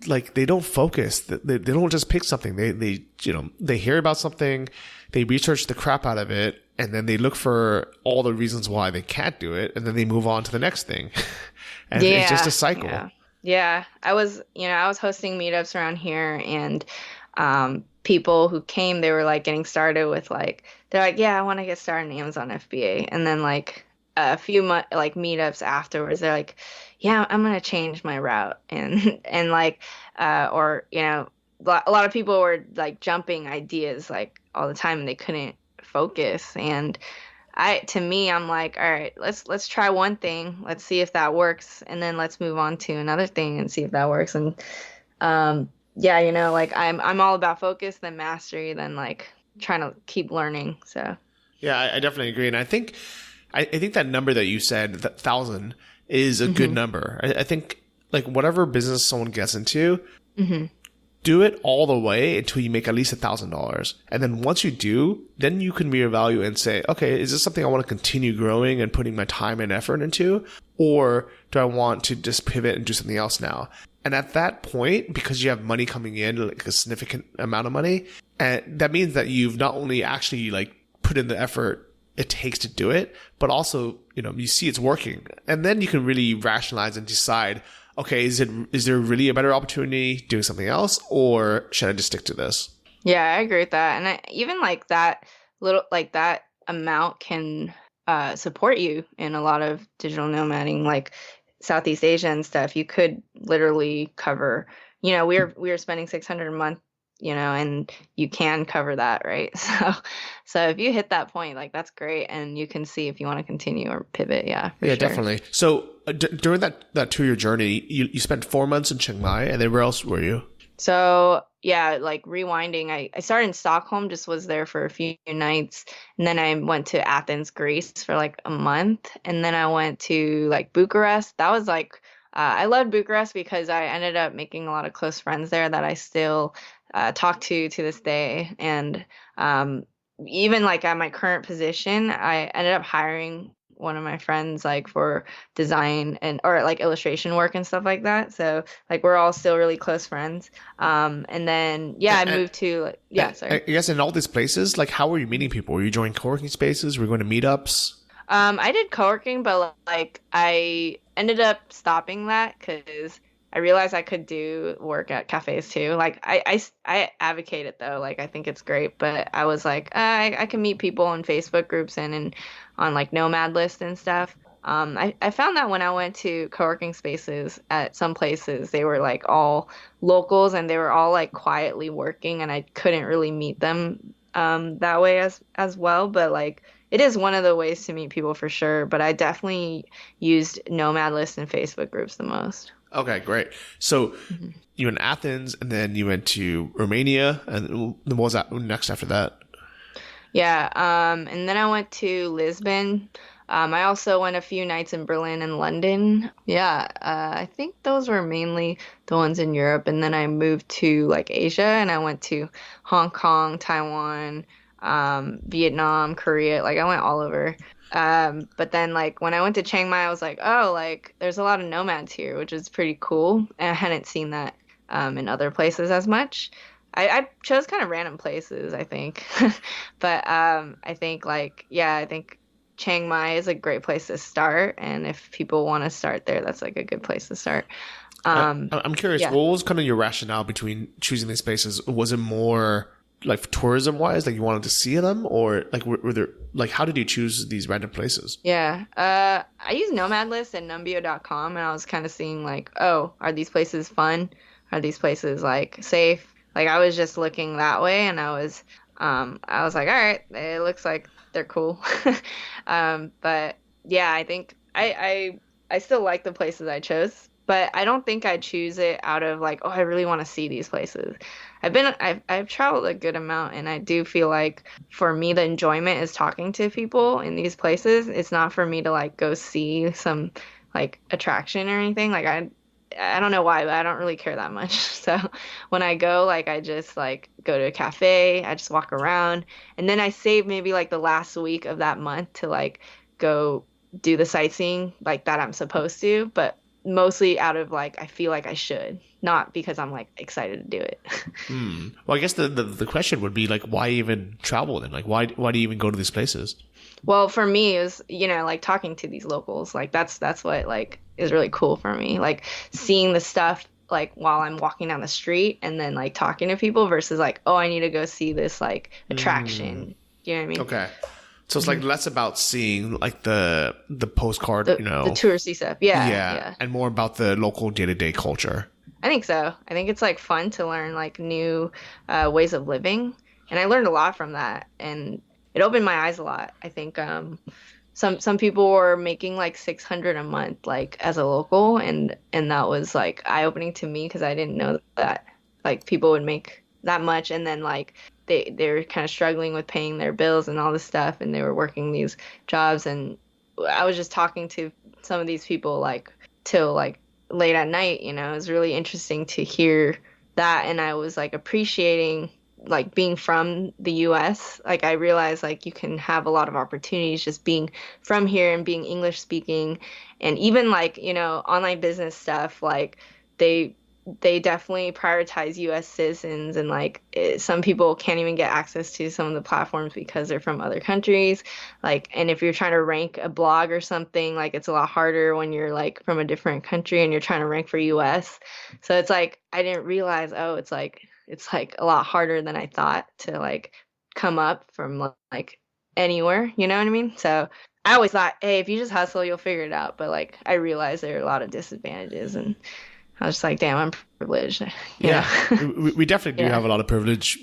like they don't focus. They don't just pick something. They hear about something, they research the crap out of it, and then they look for all the reasons why they can't do it, and then they move on to the next thing. And it's just a cycle. Yeah. I was hosting meetups around here, and people who came, they were like getting started with like, they're like, yeah, I want to get started in Amazon FBA. And then like a few like meetups afterwards, they're like, yeah, I'm going to change my route. And like, or, a lot of people were like jumping ideas like all the time, and they couldn't focus. And I'm like, all right, let's try one thing. Let's see if that works. And then let's move on to another thing and see if that works. And, like I'm all about focus, then mastery, then like trying to keep learning. So yeah, I definitely agree. And I think that number that you said, that 1,000, is a good number. I think like whatever business someone gets into, do it all the way until you make at least $1,000. And then once you do, then you can reevaluate and say, okay, is this something I want to continue growing and putting my time and effort into? Or do I want to just pivot and do something else now? And at that point, because you have money coming in, like a significant amount of money, and that means that you've not only actually like put in the effort it takes to do it, but also, you see it's working. And then you can really rationalize and decide, okay, is there really a better opportunity doing something else, or should I just stick to this? Yeah, I agree with that. And even like that that amount can support you in a lot of digital nomading, like Southeast Asia and stuff. You could literally cover, we were spending 600 a month, and you can cover that, right? So if you hit that point, like that's great, and you can see if you want to continue or pivot. Yeah, for sure. Definitely. So during that 2-year journey, you spent 4 months in Chiang Mai, and then where else were you? So yeah, like rewinding, I started in Stockholm, just was there for a few nights, and then I went to Athens, Greece for like a month, and then I went to like Bucharest. That was like I loved Bucharest because I ended up making a lot of close friends there that I still talk to this day. And even like at my current position, I ended up hiring one of my friends like for design or like illustration work and stuff like that. So like we're all still really close friends. And then I moved to sorry. I guess in all these places, like how were you meeting people? Were you joining co-working spaces? Were you going to meetups? I did co-working, but like I ended up stopping that because I realized I could do work at cafes too. Like I advocate it though. Like I think it's great, but I was like, I can meet people in Facebook groups and on like Nomad list and stuff. I found that when I went to co-working spaces at some places, they were like all locals and they were all like quietly working, and I couldn't really meet them that way as well. But like it is one of the ways to meet people for sure. But I definitely used Nomad list and Facebook groups the most. Okay, great. So you were in Athens, and then you went to Romania, and what was that next after that? Yeah, and then I went to Lisbon I also went a few nights in Berlin and London. Yeah, I think those were mainly the ones in Europe. And then I moved to like Asia and I went to Hong Kong, Taiwan, Vietnam, Korea. Like I went all over. But then like when I went to Chiang Mai, I was like, oh, like there's a lot of nomads here, which is pretty cool. And I hadn't seen that in other places as much. I chose kind of random places, I think. But I think like yeah, I think Chiang Mai is a great place to start, and if people want to start there, that's like a good place to start. I'm curious, Yeah. what was kind of your rationale between choosing these places? Was it more like tourism wise, like you wanted to see them, or like were there like how did you choose these random places? Yeah. I use Nomad List and Numbeo.com, and I was kind of seeing like, oh, are these places fun? Are these places like safe? Like I was just looking that way, and I was like, all right, it looks like they're cool. But yeah, I think I still like the places I chose, but I don't think I choose it out of like, oh, I really want to see these places. I've traveled a good amount, and I do feel like for me the enjoyment is talking to people in these places. It's not for me to like go see some like attraction or anything. Like I don't know why, but I don't really care that much. So when I go, like I just like go to a cafe, I just walk around, and then I save maybe like the last week of that month to like go do the sightseeing like that I'm supposed to, but mostly out of like I feel like I should, not because I'm like excited to do it. Well, I guess the question would be like, why even travel then? Like, why do you even go to these places? Well, for me, it was, like talking to these locals, like that's what like is really cool for me. Like seeing the stuff like while I'm walking down the street and then like talking to people versus like, oh, I need to go see this like attraction. You know what I mean? Okay. So it's like less about seeing like the postcard, The touristy stuff. Yeah. and more about the local day-to-day culture. I think so. I think it's like fun to learn like new ways of living, and I learned a lot from that, and it opened my eyes a lot. I think some people were making like 600 a month like as a local, and that was like eye-opening to me because I didn't know that like people would make that much, and then like they were kind of struggling with paying their bills and all this stuff, and they were working these jobs, and I was just talking to some of these people like till like late at night. It was really interesting to hear that, and I was like appreciating like being from the US. Like I realized like you can have a lot of opportunities just being from here and being English speaking, and even like online business stuff, like they definitely prioritize US citizens, and like some people can't even get access to some of the platforms because they're from other countries. Like, and if you're trying to rank a blog or something, like it's a lot harder when you're like from a different country and you're trying to rank for US. So it's like I didn't realize, oh, it's like a lot harder than I thought to like come up from like anywhere, you know what I mean? So I always thought, hey, if you just hustle, you'll figure it out. But like I realized there are a lot of disadvantages, and I was just like, damn, I'm privileged. Yeah, we definitely do have a lot of privilege,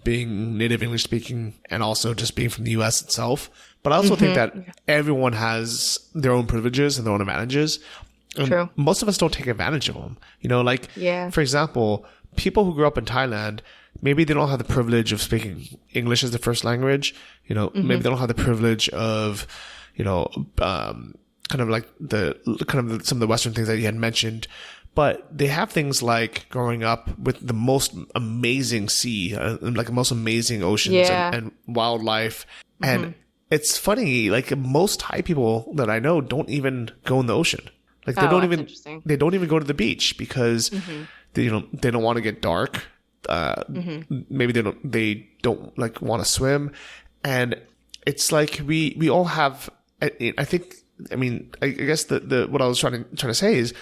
being native English speaking and also just being from the US itself. But I also think that everyone has their own privileges and their own advantages. And True. most of us don't take advantage of them. For example, people who grew up in Thailand, maybe they don't have the privilege of speaking English as their first language. Maybe they don't have the privilege of, kind of like some of the Western things that you had mentioned. But they have things like growing up with the most amazing sea, like the most amazing oceans and wildlife. And it's funny, like most Thai people that I know don't even go in the ocean. Like they don't even go to the beach because they don't want to get dark. Maybe they don't like want to swim. And it's like we all have, I guess the what I was trying to say is,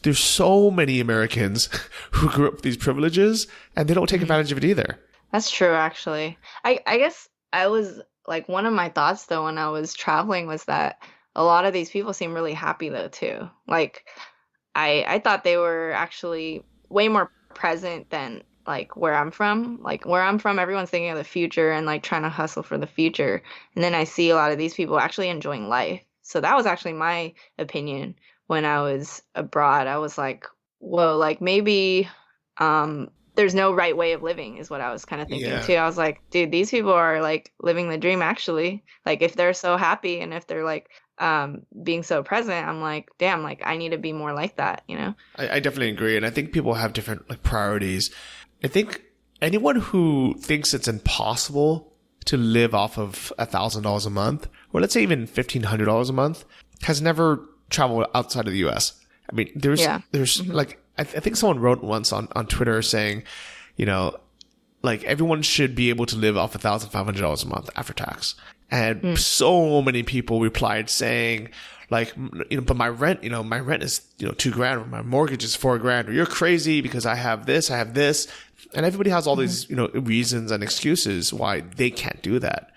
there's so many Americans who grew up with these privileges and they don't take advantage of it either. That's true, actually. I guess I was like, one of my thoughts though when I was traveling was that a lot of these people seem really happy though too. Like I thought they were actually way more present than like where I'm from. Like where I'm from, everyone's thinking of the future and like trying to hustle for the future. And then I see a lot of these people actually enjoying life. So that was actually my opinion. When I was abroad, I was like, whoa, like maybe there's no right way of living is what I was kind of thinking too. I was like, dude, these people are like living the dream actually. Like if they're so happy and if they're like being so present, I'm like, damn, like I need to be more like that, you know? I definitely agree. And I think people have different like priorities. I think anyone who thinks it's impossible to live off of $1,000 a month, or let's say even $1,500 a month, has never traveled outside of the US. I mean, there's like, I think someone wrote once on Twitter saying, you know, like everyone should be able to live off $1,500 a month after tax. And so many people replied saying like, you know, but my rent is, you know, $2,000, or my mortgage is $4,000, or you're crazy because I have this. And everybody has all these, you know, reasons and excuses why they can't do that.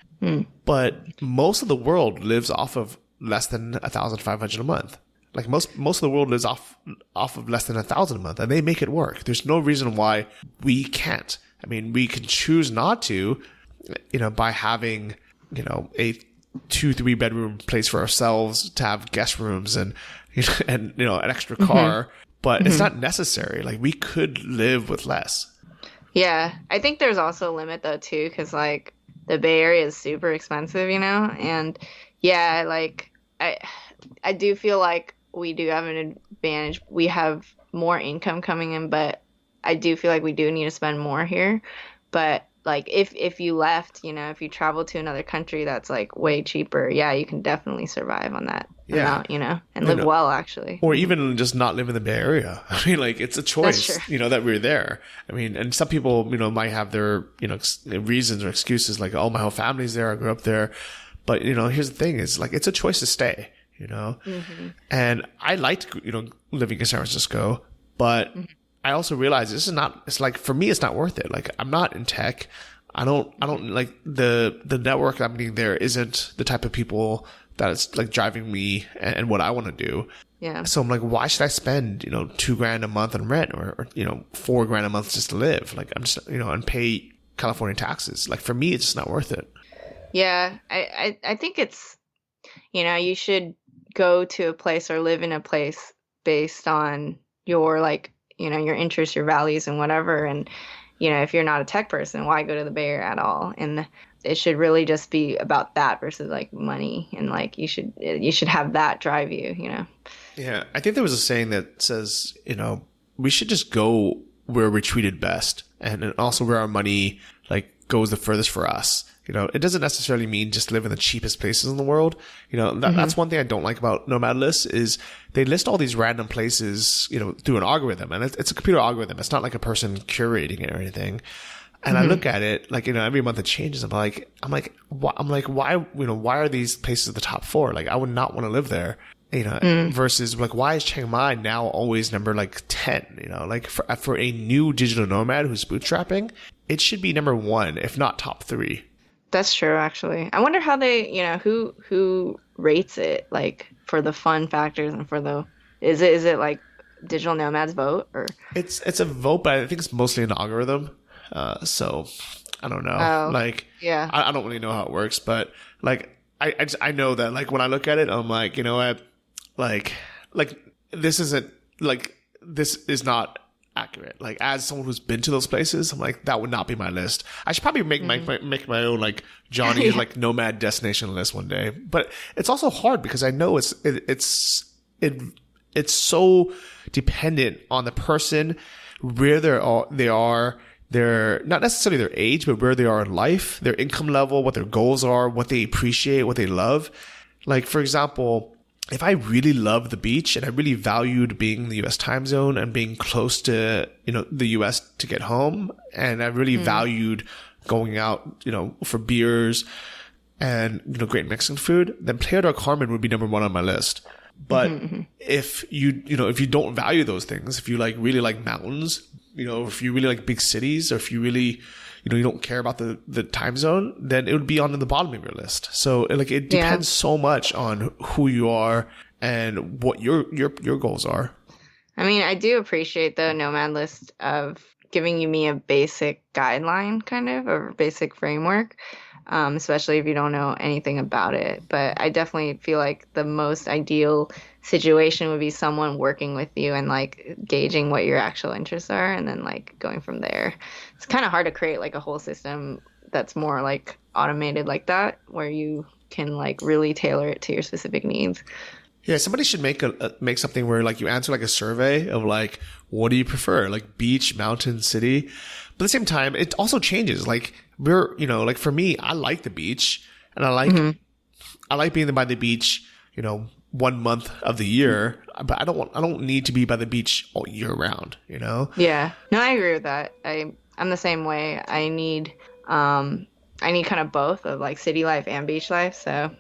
But most of the world lives off of less than $1,500 a month. Like most of the world lives off of less than $1,000 a month, and they make it work. There's no reason why we can't. I mean, we can choose not to, you know, by having, you know, a 2-3 bedroom place for ourselves, to have guest rooms and you know an extra car, but it's not necessary. Like we could live with less. Yeah, I think there's also a limit though too, because like the Bay Area is super expensive, you know, and yeah, like I do feel like we do have an advantage. We have more income coming in, but I do feel like we do need to spend more here. But like if you left, you know, if you travel to another country that's like way cheaper, yeah, you can definitely survive on that amount, you know, and live well actually. Or even just not live in the Bay Area. I mean, like it's a choice, you know, that we're there. I mean, and some people, you know, might have their, you know, reasons or excuses like, oh, my whole family's there, I grew up there. But, you know, here's the thing is like, it's a choice to stay, you know, and I liked, you know, living in San Francisco, but I also realized it's like, for me, it's not worth it. Like I'm not in tech. I don't like the network I'm meeting there isn't the type of people that is like driving me and what I want to do. Yeah. So I'm like, why should I spend, you know, $2,000 a month on rent or you know, $4,000 a month just to live? Like I'm just, you know, and pay California taxes. Like for me, it's just not worth it. Yeah. I think it's, you know, you should go to a place or live in a place based on your like, you know, your interests, your values and whatever. And, you know, if you're not a tech person, why go to the Bay Area at all? And it should really just be about that versus like money. And like, you should have that drive you, you know? Yeah. I think there was a saying that says, you know, we should just go where we're treated best and also where our money like goes the furthest for us. You know, it doesn't necessarily mean just live in the cheapest places in the world. You know, that's one thing I don't like about Nomad lists is they list all these random places, you know, through an algorithm, and it's a computer algorithm. It's not like a person curating it or anything. And I look at it like, you know, every month it changes. I'm like, why, you know, why are these places the top 4? Like, I would not want to live there, you know, versus like, why is Chiang Mai now always number like 10? You know, like for a new digital nomad who's bootstrapping, it should be number 1, if not top 3. That's true, actually. I wonder how they, you know, who rates it, like for the fun factors and for the, is it like Digital Nomads vote or? It's a vote, but I think it's mostly an algorithm. So I don't know. Oh, like, yeah, I don't really know how it works, but like I know that like when I look at it, I'm like, you know what, like this isn't like this is not accurate. Like as someone who's been to those places, I'm like, that would not be my list. I should probably make my own like Johnny's like nomad destination list one day. But it's also hard because I know it's so dependent on the person, where they are, their not necessarily their age, but where they are in life, their income level, what their goals are, what they appreciate, what they love. Like for example, if I really loved the beach and I really valued being in the US time zone and being close to, you know, the US to get home, and I really valued going out, you know, for beers and, you know, great Mexican food, then Playa del Carmen would be number 1 on my list. But if you don't value those things, if you like really like mountains, you know, if you really like big cities, or if you really, you know, you don't care about the time zone, then it would be on the bottom of your list. So like it depends so much on who you are and what your goals are. I mean, I do appreciate the Nomad list of giving me a basic guideline, kind of, or basic framework, especially if you don't know anything about it. But I definitely feel like the most ideal situation would be someone working with you and like gauging what your actual interests are and then like going from there. It's kind of hard to create like a whole system that's more like automated like that, where you can like really tailor it to your specific needs. Yeah, somebody should make something where like you answer like a survey of like, what do you prefer? Like beach, mountain, city. But at the same time, it also changes. Like like for me, I like the beach and I like being by the beach, 1 month of the year, but I don't need to be by the beach all year round, Yeah. No, I agree with that. I'm the same way. I need kind of both of like city life and beach life, so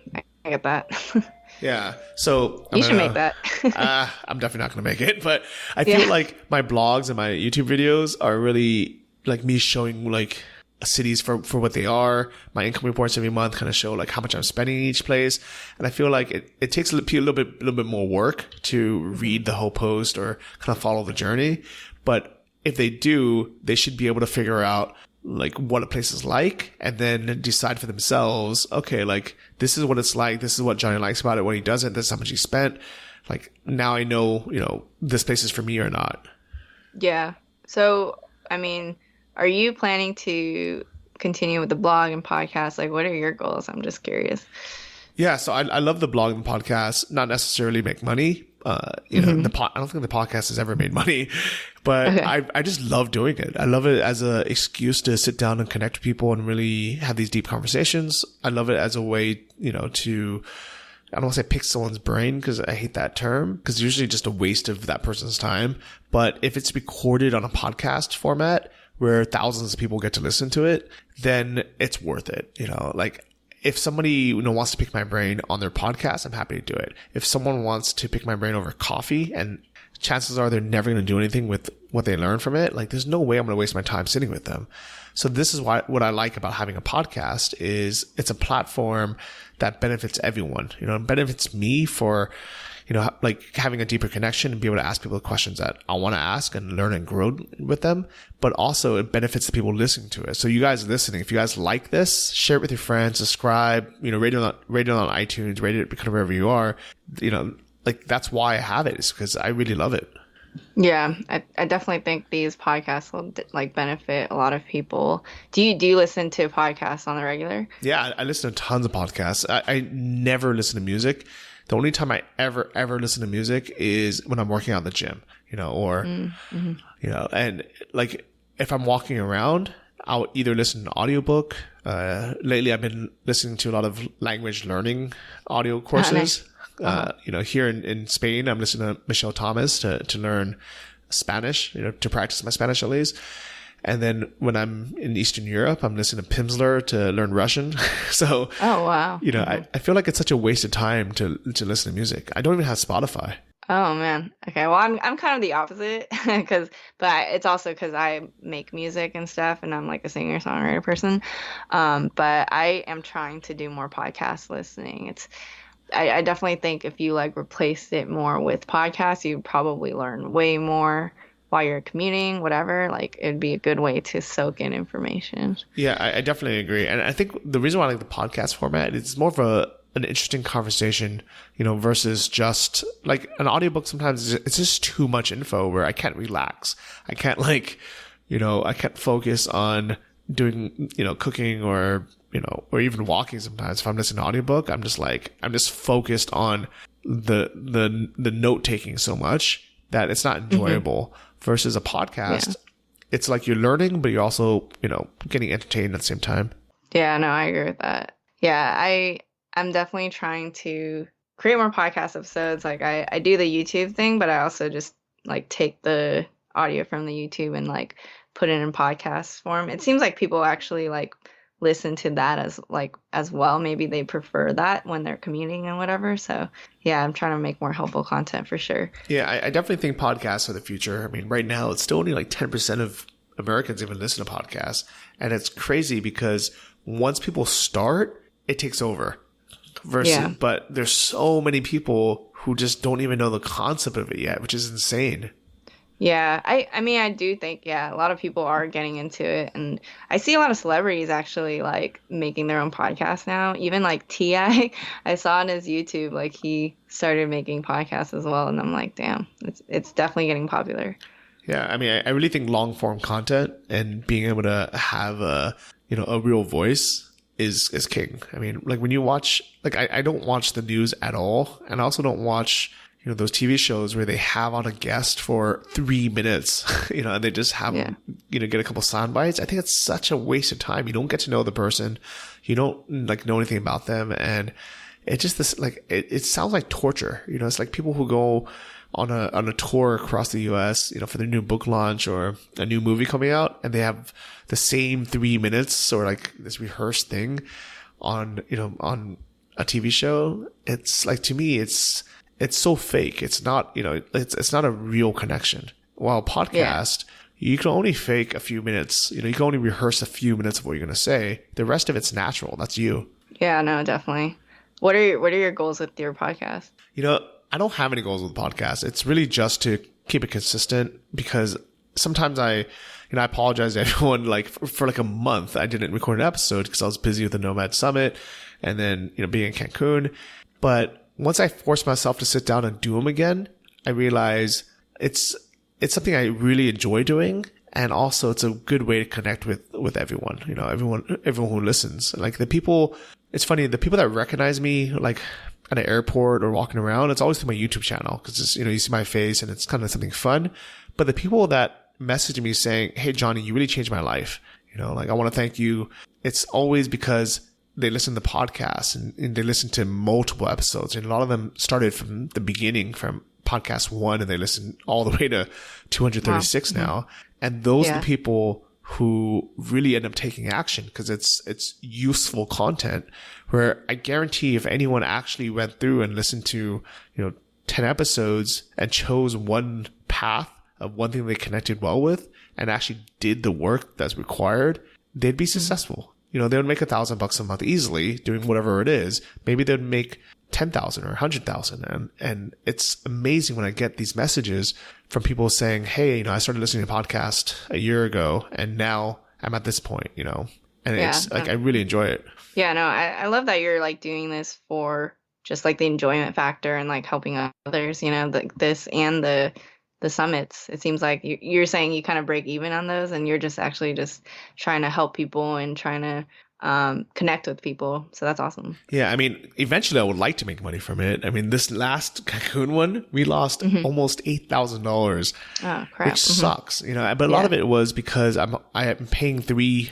I get that. Yeah. So you should make that. I'm definitely not going to make it, but I feel like my blogs and my YouTube videos are really like me showing like cities for what they are. My income reports every month kind of show like how much I'm spending in each place. And I feel like it takes a little bit more work to read the whole post or kind of follow the journey. But if they do, they should be able to figure out like what a place is like and then decide for themselves, okay, like this is what it's like. This is what Johnny likes about it. When he doesn't, this is how much he spent. Like now I know, this place is for me or not. Yeah. So, I mean, are you planning to continue with the blog and podcast? Like, what are your goals? I'm just curious. Yeah. So I love the blog and podcast, not necessarily make money. I don't think the podcast has ever made money, but okay. I just love doing it. I love it as an excuse to sit down and connect with people and really have these deep conversations. I love it as a way, to, I don't want to say pick someone's brain because I hate that term because it's usually just a waste of that person's time. But if it's recorded on a podcast format where thousands of people get to listen to it, then it's worth it. Like if somebody wants to pick my brain on their podcast, I'm happy to do it. If someone wants to pick my brain over coffee, and chances are they're never going to do anything with what they learn from it, like there's no way I'm going to waste my time sitting with them. So this is what I like about having a podcast is it's a platform that benefits everyone. It benefits me for, like having a deeper connection and be able to ask people the questions that I want to ask and learn and grow with them. But also it benefits the people listening to it. So you guys listening, if you guys like this, share it with your friends, subscribe, rate it on iTunes, rate it kind of wherever you are, like that's why I have it, is because I really love it. Yeah, I definitely think these podcasts will like benefit a lot of people. Do you listen to podcasts on the regular? Yeah, I listen to tons of podcasts. I never listen to music. The only time I ever listen to music is when I'm working out in the gym, or, and like if I'm walking around, I'll either listen to an audiobook. Lately I've been listening to a lot of language learning audio courses. Here in Spain, I'm listening to Michelle Thomas to learn Spanish, to practice my Spanish at least. And then when I'm in Eastern Europe, I'm listening to Pimsleur to learn Russian. So, oh, wow. I feel like it's such a waste of time to listen to music. I don't even have Spotify. Oh man. Okay. Well, I'm kind of the opposite but it's also because I make music and stuff and I'm like a singer-songwriter person. But I am trying to do more podcast listening. I definitely think if you like replace it more with podcasts, you'd probably learn way more while you're commuting, whatever. Like it'd be a good way to soak in information. Yeah, I definitely agree. And I think the reason why I like the podcast format is more of an interesting conversation, versus just like an audiobook. Sometimes it's just too much info where I can't relax. I can't I can't focus on doing, cooking or even walking sometimes. If I'm listening to an audiobook, I'm just focused on the note taking so much that it's not enjoyable. Versus a podcast, It's like you're learning, but you're also, getting entertained at the same time. Yeah, no, I agree with that. Yeah, I'm definitely trying to create more podcast episodes. Like I do the YouTube thing, but I also just like take the audio from the YouTube and like put it in podcast form. It seems like people actually like listen to that as well. Maybe they prefer that when they're commuting and whatever. So yeah, I'm trying to make more helpful content for sure. Yeah, I definitely think podcasts are the future. I mean, right now it's still only like 10% of Americans even listen to podcasts. And it's crazy because once people start, it takes over. But there's so many people who just don't even know the concept of it yet, which is insane. Yeah, I mean, I do think, a lot of people are getting into it. And I see a lot of celebrities actually like making their own podcast now. Even like T.I., I saw on his YouTube, like he started making podcasts as well. And I'm like, damn, it's definitely getting popular. Yeah, I mean, I really think long form content and being able to have a real voice is king. I mean, like when you watch, like I don't watch the news at all. And I also don't watch, those TV shows where they have on a guest for 3 minutes, and they just have, get a couple sound bites. I think it's such a waste of time. You don't get to know the person. You don't like know anything about them. And it just this like, it sounds like torture. It's like people who go on a tour across the US, for their new book launch or a new movie coming out, and they have the same 3 minutes or like this rehearsed thing on a TV show. It's like, to me, it's so fake. It's not, it's not a real connection. While podcast, you can only fake a few minutes. You can only rehearse a few minutes of what you're going to say. The rest of it's natural. That's you. Yeah, no, definitely. What are your goals with your podcast? I don't have any goals with the podcast. It's really just to keep it consistent, because sometimes I apologize to everyone. Like for like a month, I didn't record an episode because I was busy with the Nomad Summit and then, being in Cancun. But once I force myself to sit down and do them again, I realize it's something I really enjoy doing. And also it's a good way to connect with everyone, everyone who listens. Like it's funny, the people that recognize me, like at an airport or walking around, it's always through my YouTube channel, because it's, you see my face and it's kind of something fun. But the people that message me saying, "Hey, Johnny, you really changed my life. Like I want to thank you." It's always because they listen to the podcast and they listen to multiple episodes. And a lot of them started from the beginning, from podcast 1, and they listen all the way to 236 now. And those are the people who really end up taking action, because it's useful content, where I guarantee if anyone actually went through and listened to, 10 episodes and chose one path of one thing they connected well with and actually did the work that's required, they'd be successful. They would make $1,000 a month easily doing whatever it is. Maybe they'd make 10,000 or 100,000. And it's amazing when I get these messages from people saying, "Hey, I started listening to a podcast a year ago and now I'm at this point, and it's like, I really enjoy it." Yeah, no, I love that you're like doing this for just like the enjoyment factor and like helping others, this and the summits. It seems like you're saying you kind of break even on those, and you're just actually just trying to help people and trying to connect with people. So that's awesome. Yeah, I mean, eventually I would like to make money from it. I mean, this last Cancun one, we lost almost $8,000. Oh, crap. Which sucks, but a lot of it was because I am paying 3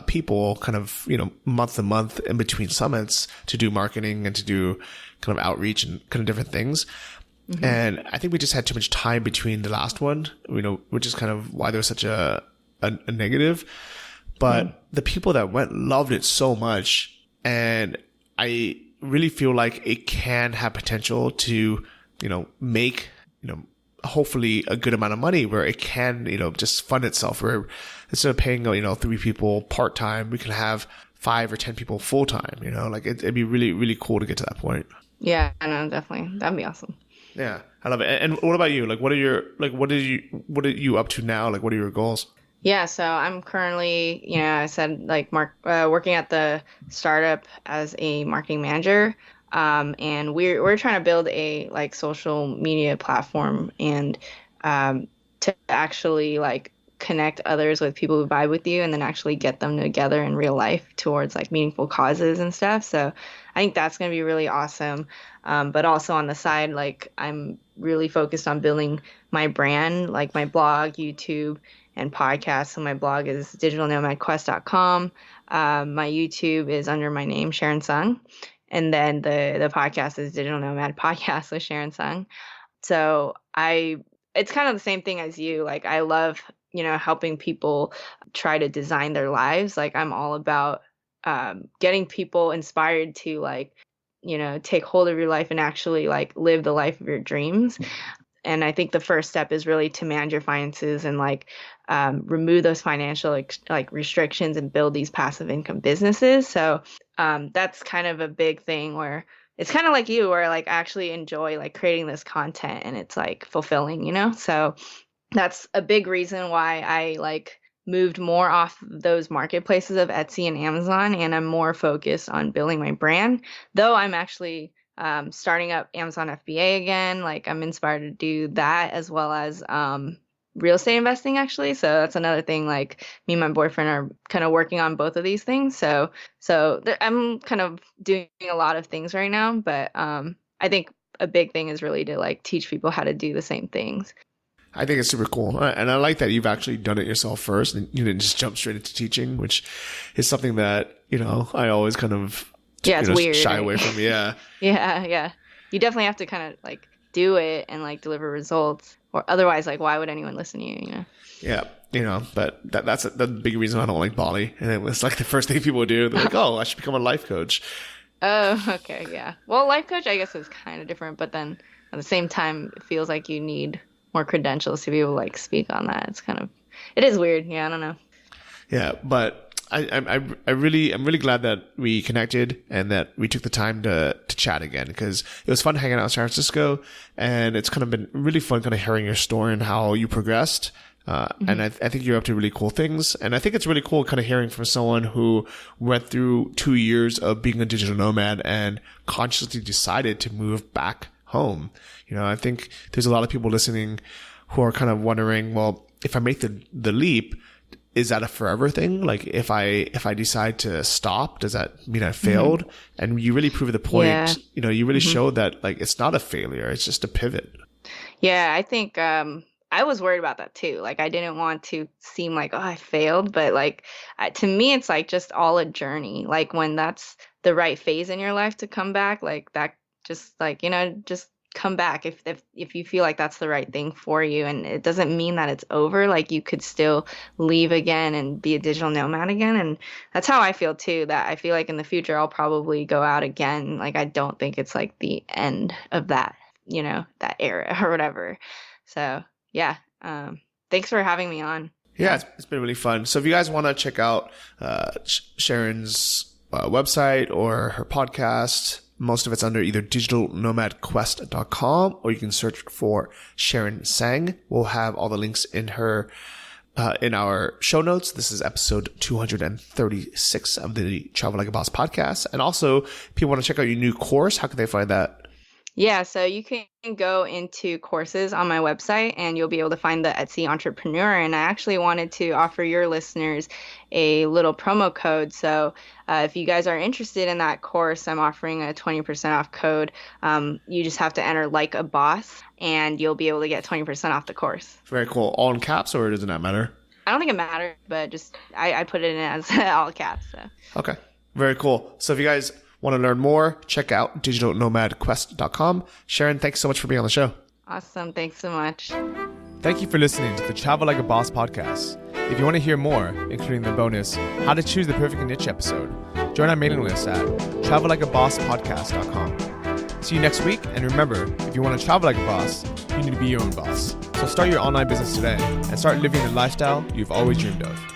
people kind of, month to month in between summits to do marketing and to do kind of outreach and kind of different things. And I think we just had too much time between the last one, which is kind of why there was such a negative. But the people that went loved it so much. And I really feel like it can have potential to, make, hopefully a good amount of money, where it can, just fund itself, where instead of paying, 3 people part-time, we can have 5 or 10 people full-time, like it'd be really, really cool to get to that point. Yeah, I know, definitely. That'd be awesome. Yeah, I love it. And what about you? Like, what are you up to now? Like, what are your goals? Yeah, so I'm currently, I said like working at the startup as a marketing manager, and we're trying to build a like social media platform and to actually like connect others with people who vibe with you, and then actually get them together in real life towards like meaningful causes and stuff. So I think that's going to be really awesome. But also on the side, like I'm really focused on building my brand, like my blog, YouTube, and podcast. So my blog is DigitalNomadQuest.com. My YouTube is under my name, Sharon Tseung. And then the podcast is Digital Nomad Podcast with Sharon Tseung. So it's kind of the same thing as you. Like I love, helping people try to design their lives. Like I'm all about getting people inspired to like, take hold of your life and actually like live the life of your dreams. And I think the first step is really to manage your finances and like remove those financial like restrictions and build these passive income businesses. So that's kind of a big thing where it's kind of like you, where like I actually enjoy like creating this content and it's like fulfilling, So that's a big reason why I like moved more off those marketplaces of Etsy and Amazon, and I'm more focused on building my brand. Though I'm actually starting up Amazon FBA again. Like I'm inspired to do that, as well as real estate investing actually. So that's another thing. Like me and my boyfriend are kind of working on both of these things. So I'm kind of doing a lot of things right now, but I think a big thing is really to like teach people how to do the same things. I think it's super cool. And I like that you've actually done it yourself first and you didn't just jump straight into teaching, which is something that, I always kind of it's weird, shy away from. Yeah. Yeah. You definitely have to kind of like do it and like deliver results, or otherwise, like, why would anyone listen to you, Yeah. But that's the big reason I don't like Bali. And it was like the first thing people do. They're like, oh, I should become a life coach. Oh, okay. Yeah. Well, life coach, I guess, is kind of different, but then at the same time, it feels like you need more credentials to be able to like speak on that. It is weird. Yeah. I don't know. Yeah. But I'm really glad that we connected and that we took the time to chat again, because it was fun hanging out in San Francisco, and it's kind of been really fun kind of hearing your story and how you progressed. And I think you're up to really cool things. And I think it's really cool kind of hearing from someone who went through 2 years of being a digital nomad and consciously decided to move back home. I think there's a lot of people listening who are kind of wondering, well, if I make the leap, is that a forever thing? Like if I decide to stop, does that mean I failed? And you really proved the point. Yeah. You really showed that like it's not a failure, it's just a pivot. Yeah, I think I was worried about that too. Like I didn't want to seem like, oh, I failed, but like to me it's like just all a journey. Like when that's the right phase in your life to come back, like that, just like, just come back if you feel like that's the right thing for you. And it doesn't mean that it's over. Like you could still leave again and be a digital nomad again. And that's how I feel too, that I feel like in the future I'll probably go out again. Like I don't think it's like the end of that, that era or whatever. So yeah, thanks for having me on. Yeah, it's been really fun. So if you guys want to check out Sharon's website or her podcast, most of it's under either DigitalNomadQuest.com, or you can search for Sharon Tseung. We'll have all the links in our show notes. This is episode 236 of the Travel Like a Boss podcast. And also, if people want to check out your new course, how can they find that? Yeah, so you can go into courses on my website and you'll be able to find the Etsy entrepreneur. And I actually wanted to offer your listeners a little promo code. So if you guys are interested in that course, I'm offering a 20% off code. You just have to enter like a boss and you'll be able to get 20% off the course. Very cool. All in caps, or does it not matter? I don't think it matters, but just I put it in as all caps. So. Okay. Very cool. So if you guys want to learn more, check out DigitalNomadQuest.com. Sharon, thanks so much for being on the show. Awesome. Thanks so much. Thank you for listening to the Travel Like a Boss podcast. If you want to hear more, including the bonus How to Choose the Perfect Niche episode, join our mailing list at travellikeabosspodcast.com. See you next week, and remember, if you want to travel like a boss, you need to be your own boss. So start your online business today and start living the lifestyle you've always dreamed of.